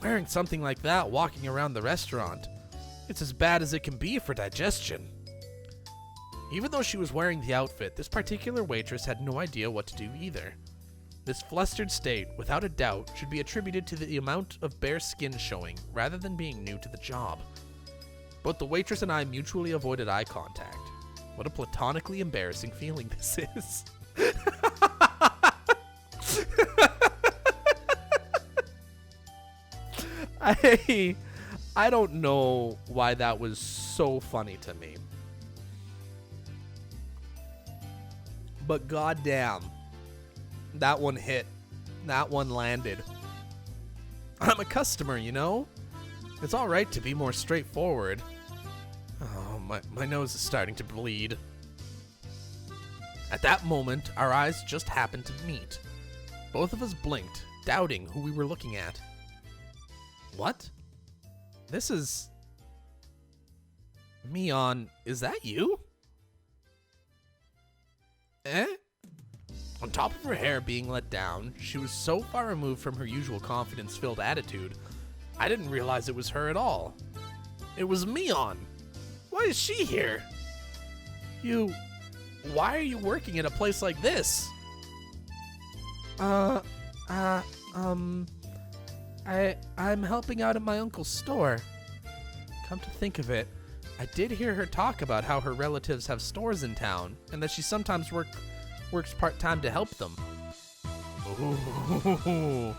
Wearing something like that walking around the restaurant, it's as bad as it can be for digestion. Even though she was wearing the outfit, this particular waitress had no idea what to do either. This flustered state, without a doubt, should be attributed to the amount of bare skin showing, rather than being new to the job. Both the waitress and I mutually avoided eye contact. What a platonically embarrassing feeling this is. I don't know why that was so funny to me. But goddamn, that one hit. That one landed. I'm a customer, you know? It's alright to be more straightforward. Oh, my nose is starting to bleed. At that moment, our eyes just happened to meet. Both of us blinked, doubting who we were looking at. What? This is... Mion, is that you? Eh? On top of her hair being let down, she was so far removed from her usual confidence-filled attitude, I didn't realize it was her at all. It was Mion. Why is she here? Why are you working at a place like this? I'm helping out at my uncle's store. Come to think of it, I did hear her talk about how her relatives have stores in town, and that she sometimes works part-time to help them. Ooh,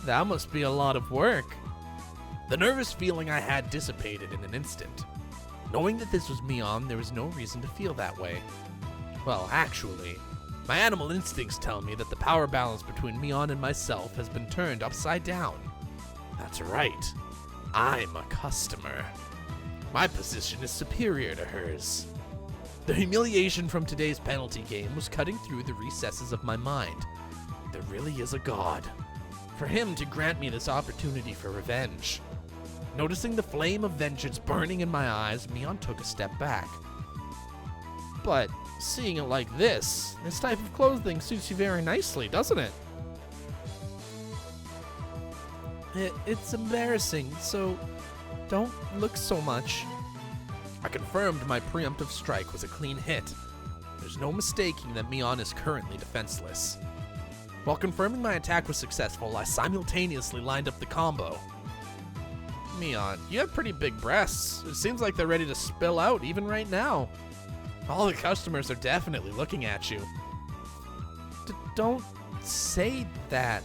that must be a lot of work. The nervous feeling I had dissipated in an instant. Knowing that this was Mion, there was no reason to feel that way. Well, actually, my animal instincts tell me that the power balance between Mion and myself has been turned upside down. That's right. I'm a customer. My position is superior to hers. The humiliation from today's penalty game was cutting through the recesses of my mind. There really is a God. For him to grant me this opportunity for revenge. Noticing the flame of vengeance burning in my eyes, Mion took a step back. But seeing it like this type of clothing suits you very nicely, doesn't it? It's embarrassing, so don't look so much. I confirmed my preemptive strike was a clean hit. There's no mistaking that Mion is currently defenseless. While confirming my attack was successful, I simultaneously lined up the combo. Mion, you have pretty big breasts. It seems like they're ready to spill out even right now. All the customers are definitely looking at you. Don't say that.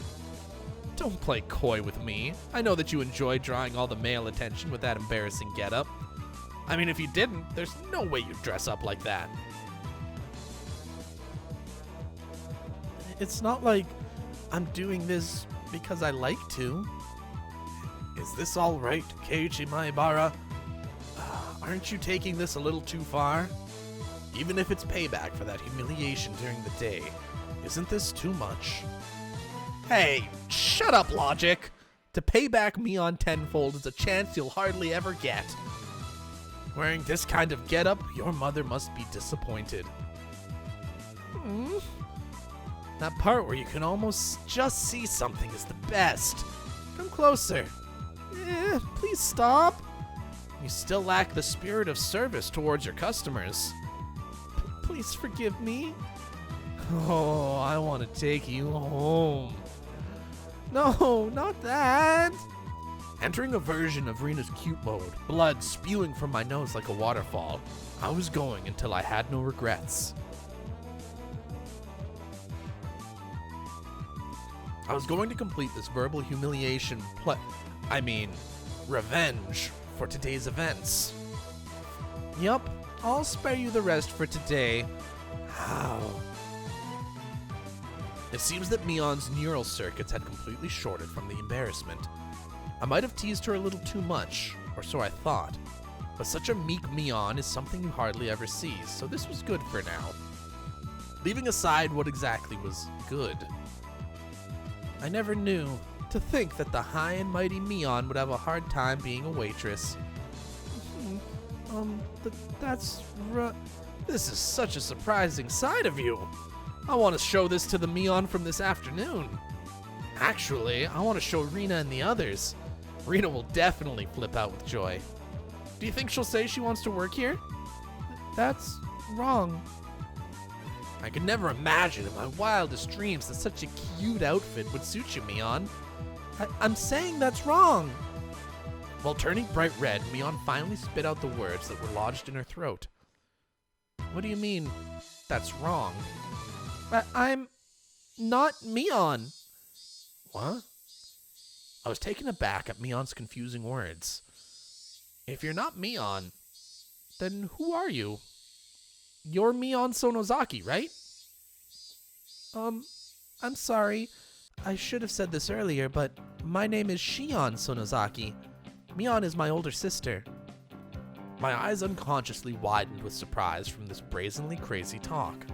Don't play coy with me. I know that you enjoy drawing all the male attention with that embarrassing getup. I mean, if you didn't, there's no way you'd dress up like that. It's not like I'm doing this because I like to. Is this all right, Keiichi Maebara? Aren't you taking this a little too far? Even if it's payback for that humiliation during the day, isn't this too much? Hey, shut up, Logic! To pay back Mion tenfold is a chance you'll hardly ever get. Wearing this kind of getup, your mother must be disappointed. That part where you can almost just see something is the best. Come closer. Please stop. You still lack the spirit of service towards your customers. Please forgive me. Oh, I want to take you home. No, not that. Entering a version of Rina's cute mode, blood spewing from my nose like a waterfall, I was going until I had no regrets. I was going to complete this verbal humiliation revenge for today's events. Yup, I'll spare you the rest for today. How? It seems that Mion's neural circuits had completely shorted from the embarrassment. I might have teased her a little too much, or so I thought, but such a meek Mion is something you hardly ever see, so this was good for now. Leaving aside what exactly was good, I never knew. To think that the high and mighty Mion would have a hard time being a waitress. This is such a surprising side of you. I want to show this to the Mion from this afternoon. Actually, I want to show Rina and the others. Rina will definitely flip out with joy. Do you think she'll say she wants to work here? That's wrong. I could never imagine in my wildest dreams that such a cute outfit would suit you, Mion. I'm saying that's wrong. While turning bright red, Mion finally spit out the words that were lodged in her throat. What do you mean, that's wrong? I'm not Mion. What? I was taken aback at Mion's confusing words. If you're not Mion, then who are you? You're Mion Sonozaki, right? I'm sorry. I should have said this earlier, but my name is Shion Sonozaki. Mion is my older sister. My eyes unconsciously widened with surprise from this brazenly crazy talk.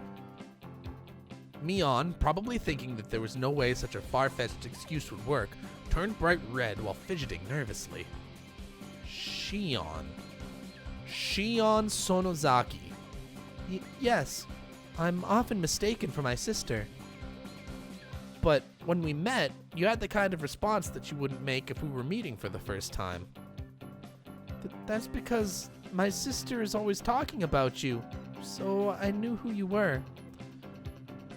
Mion, probably thinking that there was no way such a far-fetched excuse would work, turned bright red while fidgeting nervously. Shion Sonozaki. Yes, I'm often mistaken for my sister. But when we met, you had the kind of response that you wouldn't make if we were meeting for the first time. That's because my sister is always talking about you, so I knew who you were.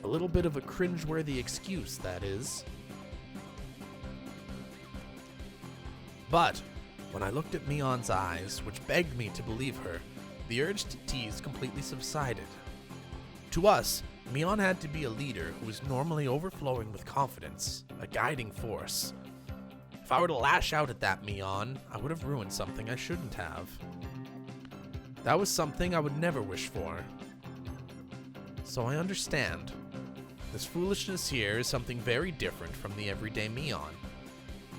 A little bit of a cringeworthy excuse, that is. But when I looked at Mion's eyes, which begged me to believe her, the urge to tease completely subsided. To us, Mion had to be a leader who was normally overflowing with confidence, a guiding force. If I were to lash out at that Mion, I would have ruined something I shouldn't have. That was something I would never wish for. So I understand. This foolishness here is something very different from the everyday Mion.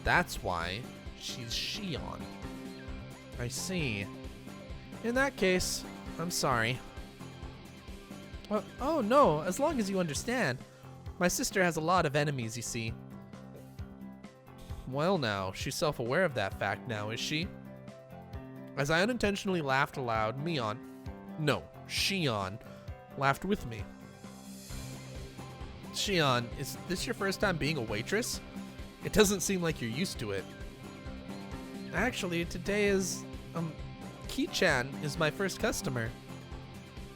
That's why she's Shion. I see. In that case, I'm sorry. Oh no, as long as you understand. My sister has a lot of enemies, you see. Well now, she's self-aware of that fact now, is she? As I unintentionally laughed aloud, Shion, laughed with me. Shion, is this your first time being a waitress? It doesn't seem like you're used to it. Actually, today is, Ki-chan is my first customer.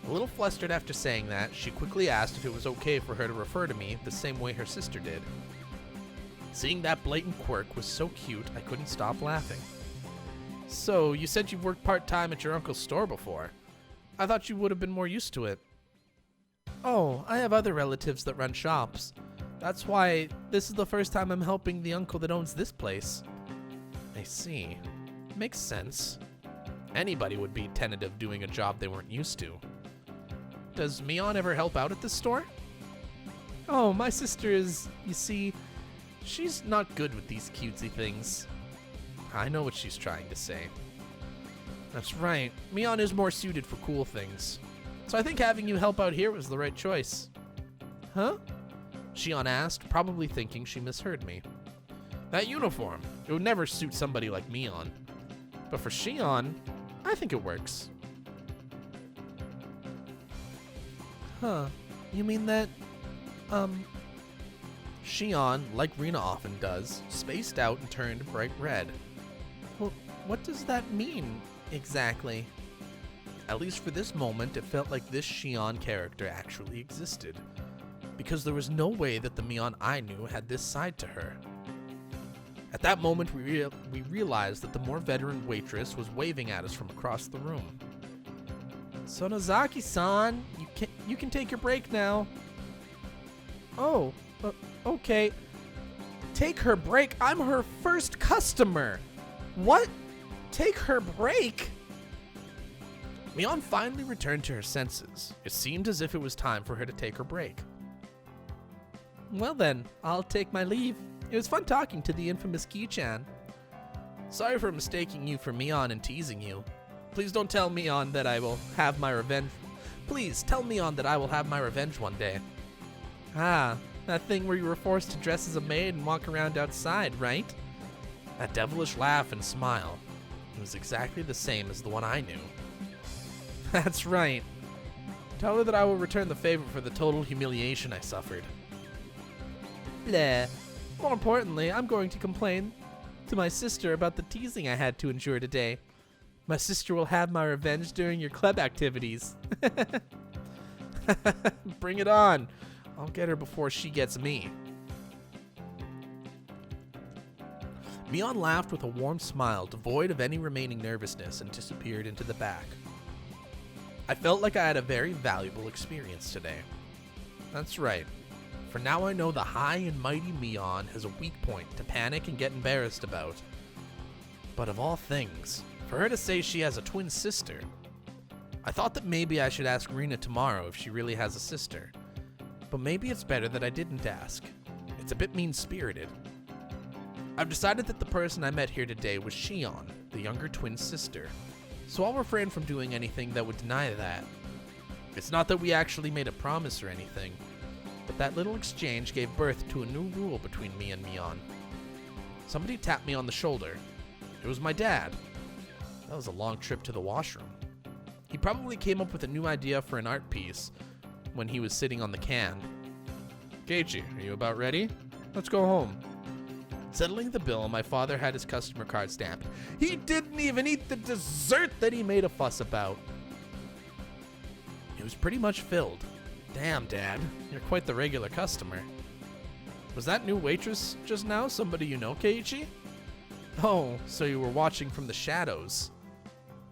A little flustered after saying that, she quickly asked if it was okay for her to refer to me the same way her sister did. Seeing that blatant quirk was so cute, I couldn't stop laughing. So, you said you've worked part-time at your uncle's store before. I thought you would have been more used to it. Oh, I have other relatives that run shops. That's why this is the first time I'm helping the uncle that owns this place. I see. Makes sense. Anybody would be tentative doing a job they weren't used to. Does Mion ever help out at this store? Oh, my sister is, you see, she's not good with these cutesy things. I know what she's trying to say. That's right, Mion is more suited for cool things. So I think having you help out here was the right choice. Huh? Shion asked, probably thinking she misheard me. That uniform, it would never suit somebody like Mion. But for Shion, I think it works. Huh, you mean that, Shion, like Rina often does, spaced out and turned bright red. Well, what does that mean, exactly? At least for this moment, it felt like this Shion character actually existed. Because there was no way that the Mion I knew had this side to her. At that moment, we realized that the more veteran waitress was waving at us from across the room. Sonozaki-san, you can take your break now. Oh, okay. Take her break? I'm her first customer. What? Take her break? Mion finally returned to her senses. It seemed as if it was time for her to take her break. Well then, I'll take my leave. It was fun talking to the infamous Ki-chan. Sorry for mistaking you for Mion and teasing you. Please don't tell Mion that I will have my revenge. Please tell Mion that I will have my revenge one day. Ah, that thing where you were forced to dress as a maid and walk around outside, right? That devilish laugh and smile. It was exactly the same as the one I knew. That's right. Tell her that I will return the favor for the total humiliation I suffered. Bleh. More importantly, I'm going to complain to my sister about the teasing I had to endure today. My sister will have my revenge during your club activities. Bring it on. I'll get her before she gets me. Mion laughed with a warm smile, devoid of any remaining nervousness, and disappeared into the back. I felt like I had a very valuable experience today. That's right. For now I know the high and mighty Mion has a weak point to panic and get embarrassed about. But of all things, for her to say she has a twin sister. I thought that maybe I should ask Rina tomorrow if she really has a sister. But maybe it's better that I didn't ask. It's a bit mean-spirited. I've decided that the person I met here today was Shion, the younger twin sister. So I'll refrain from doing anything that would deny that. It's not that we actually made a promise or anything. But that little exchange gave birth to a new rule between me and Mion. Somebody tapped me on the shoulder. It was my dad. That was a long trip to the washroom. He probably came up with a new idea for an art piece when he was sitting on the can. Keiichi, are you about ready? Let's go home. Settling the bill, my father had his customer card stamped. He didn't even eat the dessert that he made a fuss about. It was pretty much filled. Damn, Dad, you're quite the regular customer. Was that new waitress just now somebody you know, Keiichi? Oh, so you were watching from the shadows.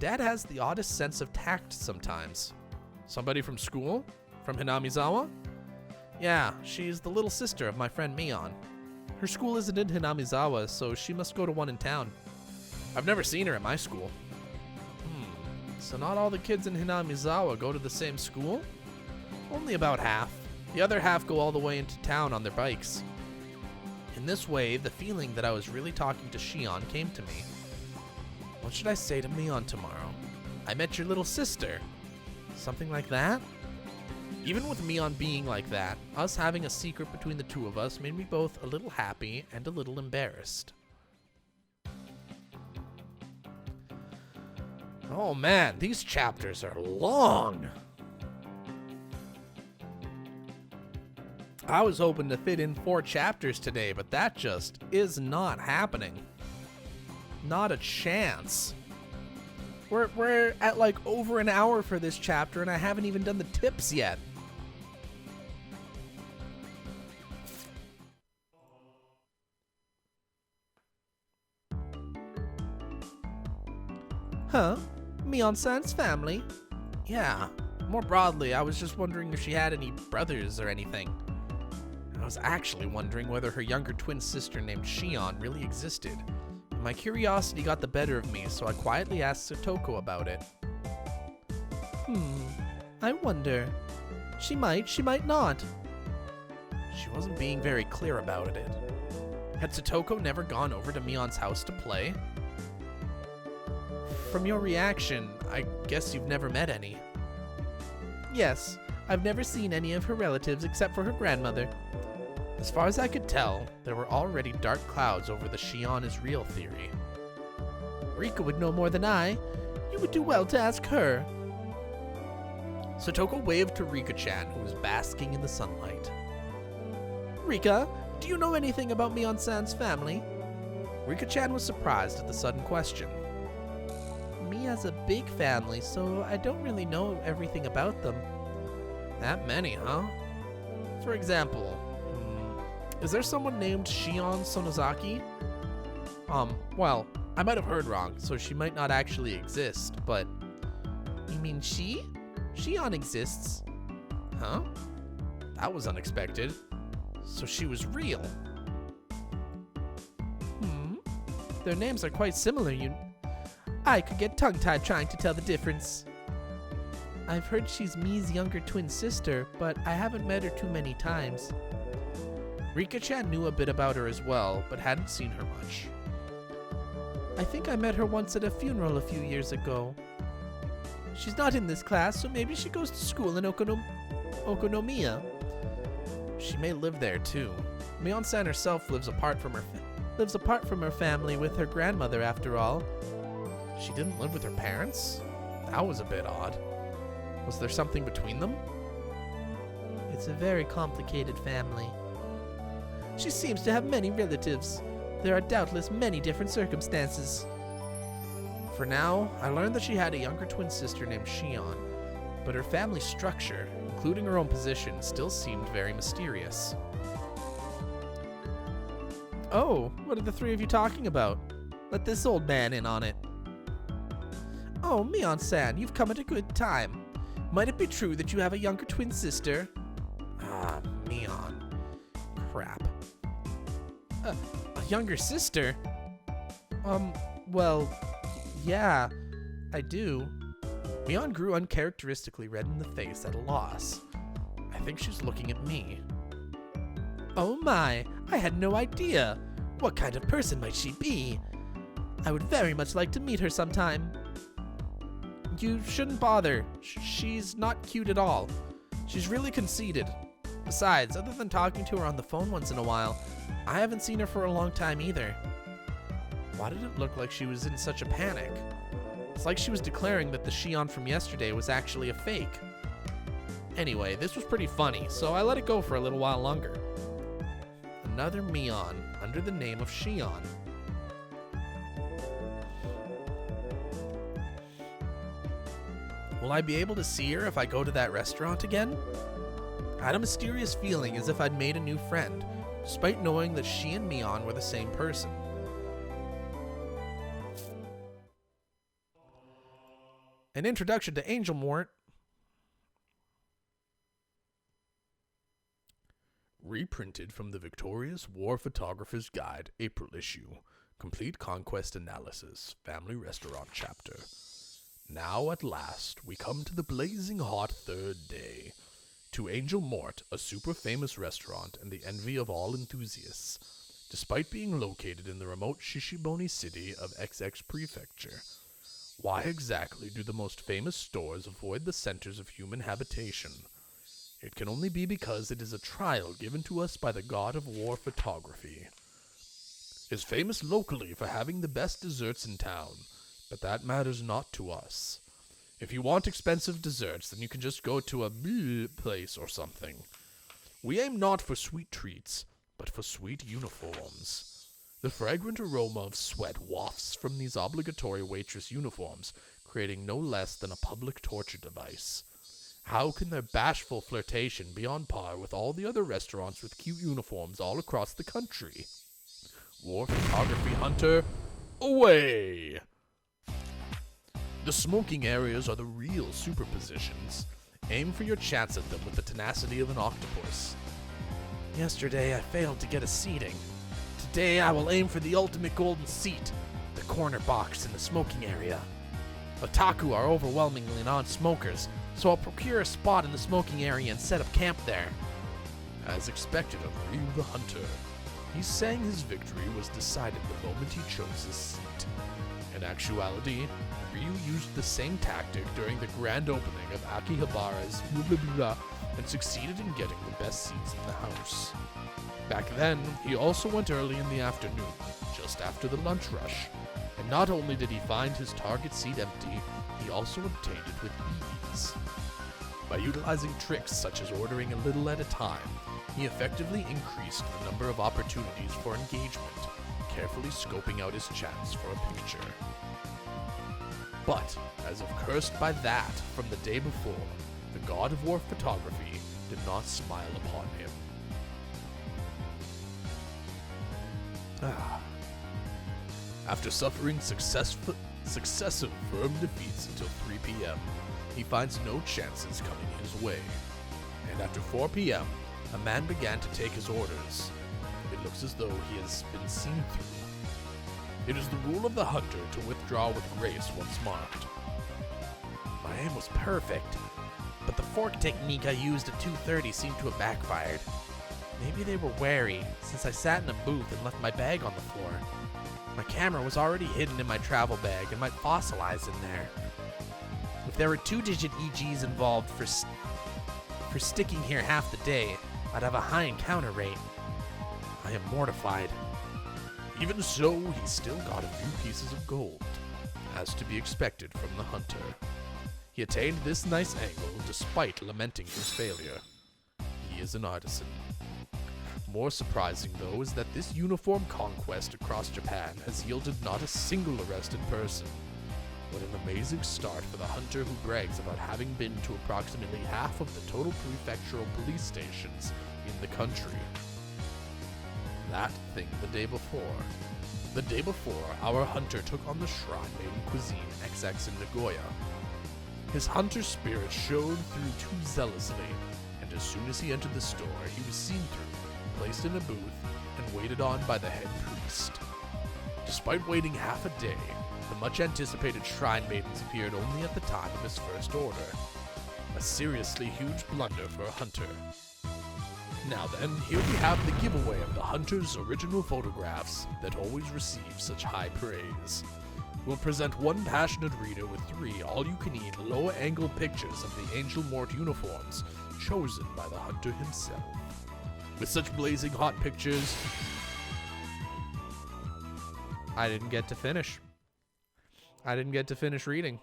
Dad has the oddest sense of tact sometimes. Somebody from school? From Hinamizawa? Yeah, she's the little sister of my friend Mion. Her school isn't in Hinamizawa, so she must go to one in town. I've never seen her at my school. So not all the kids in Hinamizawa go to the same school? Only about half. The other half go all the way into town on their bikes. In this way, the feeling that I was really talking to Shion came to me. What should I say to Mion tomorrow? I met your little sister. Something like that? Even with Mion being like that, us having a secret between the two of us made me both a little happy and a little embarrassed. Oh man, these chapters are long! I was hoping to fit in 4 chapters today, but that just is not happening. Not a chance. We're at like over an hour for this chapter, and I haven't even done the tips yet. Huh? Mion-san's family? Yeah. More broadly, I was just wondering if she had any brothers or anything. I was actually wondering whether her younger twin sister named Shion really existed. It my curiosity got the better of me, so I quietly asked Satoko about it. I wonder. She might not. She wasn't being very clear about it. Had Satoko never gone over to Mion's house to play? From your reaction, I guess you've never met any. Yes, I've never seen any of her relatives except for her grandmother. As far as I could tell, there were already dark clouds over the Shion is real theory. Rika would know more than I. You would do well to ask her. Satoko waved to Rika-chan, who was basking in the sunlight. Rika, do you know anything about Mion-san's family? Rika-chan was surprised at the sudden question. Mi has a big family, so I don't really know everything about them. That many, huh? For example, is there someone named Shion Sonozaki? Well, I might have heard wrong, so she might not actually exist, but... You mean she? Shion exists. Huh? That was unexpected. So she was real. Their names are quite similar, I could get tongue-tied trying to tell the difference. I've heard she's Mi's younger twin sister, but I haven't met her too many times. Rika-chan knew a bit about her as well, but hadn't seen her much. I think I met her once at a funeral a few years ago. She's not in this class, so maybe she goes to school in Okonomiya. She may live there too. Mion-san herself lives apart from her family with her grandmother after all. She didn't live with her parents? That was a bit odd. Was there something between them? It's a very complicated family. She seems to have many relatives. There are doubtless many different circumstances. For now, I learned that she had a younger twin sister named Shion, but her family structure, including her own position, still seemed very mysterious. Oh, what are the three of you talking about? Let this old man in on it. Oh, Mion-san, you've come at a good time. Might it be true that you have a younger twin sister? Ah, Mion. Crap. A younger sister? Well, yeah, I do. Mion grew uncharacteristically red in the face at a loss. I think she's looking at me. Oh my, I had no idea. What kind of person might she be? I would very much like to meet her sometime. You shouldn't bother. She's not cute at all. She's really conceited. Besides, other than talking to her on the phone once in a while, I haven't seen her for a long time either. Why did it look like she was in such a panic? It's like she was declaring that the Shion from yesterday was actually a fake. Anyway, this was pretty funny, so I let it go for a little while longer. Another Mion under the name of Shion. Will I be able to see her if I go to that restaurant again? I had a mysterious feeling as if I'd made a new friend, despite knowing that she and Mion were the same person. An introduction to Angel Mort. Reprinted from the Victorious War Photographer's Guide, April issue. Complete Conquest Analysis, Family Restaurant Chapter. Now at last, we come to the blazing hot third day. To Angel Mort, a super famous restaurant and the envy of all enthusiasts, despite being located in the remote Shishiboni city of XX Prefecture. Why exactly do the most famous stores avoid the centers of human habitation? It can only be because it is a trial given to us by the god of war photography. It is famous locally for having the best desserts in town, but that matters not to us. If you want expensive desserts, then you can just go to a place or something. We aim not for sweet treats, but for sweet uniforms. The fragrant aroma of sweat wafts from these obligatory waitress uniforms, creating no less than a public torture device. How can their bashful flirtation be on par with all the other restaurants with cute uniforms all across the country? War photography hunter, away! The smoking areas are the real superpositions. Aim for your chance at them with the tenacity of an octopus. Yesterday I failed to get a seating. Today I will aim for the ultimate golden seat. corner box in the smoking area. Otaku are overwhelmingly non-smokers, so I'll procure a spot in the smoking area and set up camp there. As expected of Ryu the Hunter, he's saying his victory was decided the moment he chose his seat. In actuality, Ryu used the same tactic during the grand opening of Akihabara's and succeeded in getting the best seats in the house. Back then, he also went early in the afternoon, just after the lunch rush, and not only did he find his target seat empty, he also obtained it with ease. By utilizing tricks such as ordering a little at a time, he effectively increased the number of opportunities for engagement, carefully scoping out his chance for a picture. But, as if cursed by that from the day before, the god of war photography did not smile upon him. After suffering successive firm defeats until 3 p.m., he finds no chances coming his way. And after 4 p.m., a man began to take his orders. It looks as though he has been seen through. It is the rule of the hunter to withdraw with grace once marked. My aim was perfect, but the fork technique I used at 2:30 seemed to have backfired. Maybe they were wary, since I sat in a booth and left my bag on the floor. My camera was already hidden in my travel bag and might fossilize in there. If there were 2-digit EGs involved for sticking here half the day, I'd have a high encounter rate. I am mortified. Even so, he still got a few pieces of gold, as to be expected from the hunter. He attained this nice angle despite lamenting his failure. He is an artisan. More surprising, though, is that this uniform conquest across Japan has yielded not a single arrested person. What an amazing start for the hunter who brags about having been to approximately half of the total prefectural police stations in the country. That thing the day before. The day before, our hunter took on the Shrine Maiden Cuisine XX in Nagoya. His hunter spirit showed through too zealously, and as soon as he entered the store, he was seen through, placed in a booth, and waited on by the head priest. Despite waiting half a day, the much-anticipated Shrine Maidens appeared only at the time of his first order. A seriously huge blunder for a hunter. Now then, here we have the giveaway of the hunter's original photographs that always receive such high praise. We'll present one passionate reader with 3 all-you-can-eat low-angle pictures of the Angel Mort uniforms, chosen by the hunter himself. With such blazing hot pictures... I didn't get to finish reading.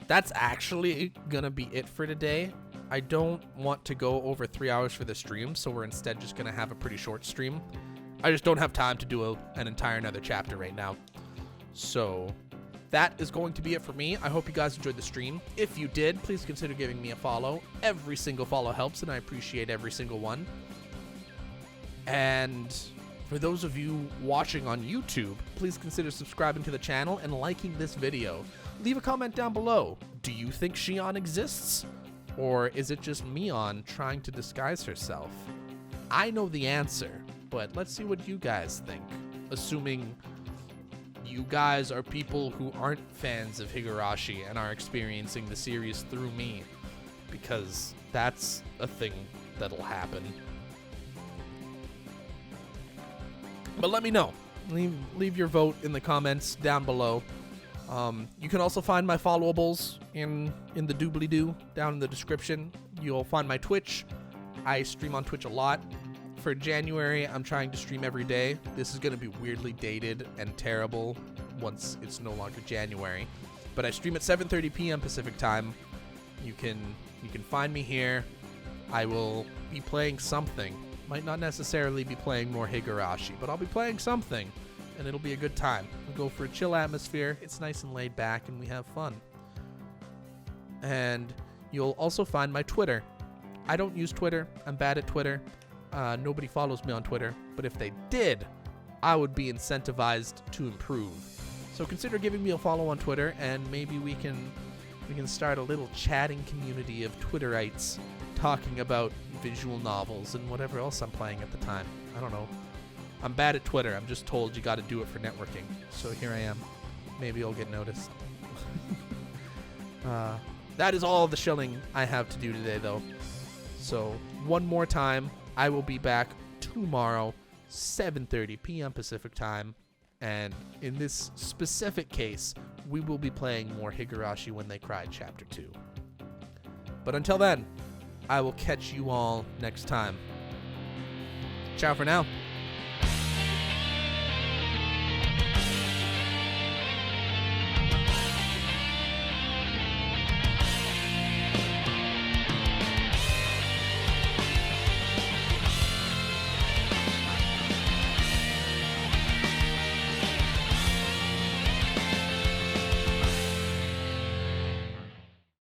That's actually gonna be it for today. I don't want to go over 3 hours for the stream, so we're instead just gonna have a pretty short stream. I just don't have time to do an entire another chapter right now. So that is going to be it for me. I hope you guys enjoyed the stream. If you did, please consider giving me a follow. Every single follow helps, and I appreciate every single one. And for those of you watching on YouTube, please consider subscribing to the channel and liking this video. Leave a comment down below. Do you think Shion exists? Or is it just Mion trying to disguise herself? I know the answer, but let's see what you guys think. Assuming you guys are people who aren't fans of Higurashi and are experiencing the series through me, because that's a thing that'll happen. But let me know. Leave your vote in the comments down below. You can also find my followables in the doobly-doo down in the description. You'll find my Twitch. I stream on Twitch a lot. For January, I'm trying to stream every day. This is going to be weirdly dated and terrible once it's no longer January. But I stream at 7:30 p.m. Pacific time. You can find me here. I will be playing something. Might not necessarily be playing more Higurashi, but I'll be playing something, and it'll be a good time. We go for a chill atmosphere. It's nice and laid back, and we have fun. And you'll also find my Twitter. I don't use Twitter. I'm bad at Twitter. Nobody follows me on Twitter, but if they did, I would be incentivized to improve. So consider giving me a follow on Twitter, and maybe we can start a little chatting community of Twitterites talking about visual novels and whatever else I'm playing at the time. I don't know. I'm bad at Twitter. I'm just told you got to do it for networking. So here I am. Maybe I'll get noticed. That is all the shilling I have to do today, though. So one more time, I will be back tomorrow, 7:30 p.m. Pacific time. And in this specific case, we will be playing more Higurashi When They Cried Chapter 2. But until then, I will catch you all next time. Ciao for now.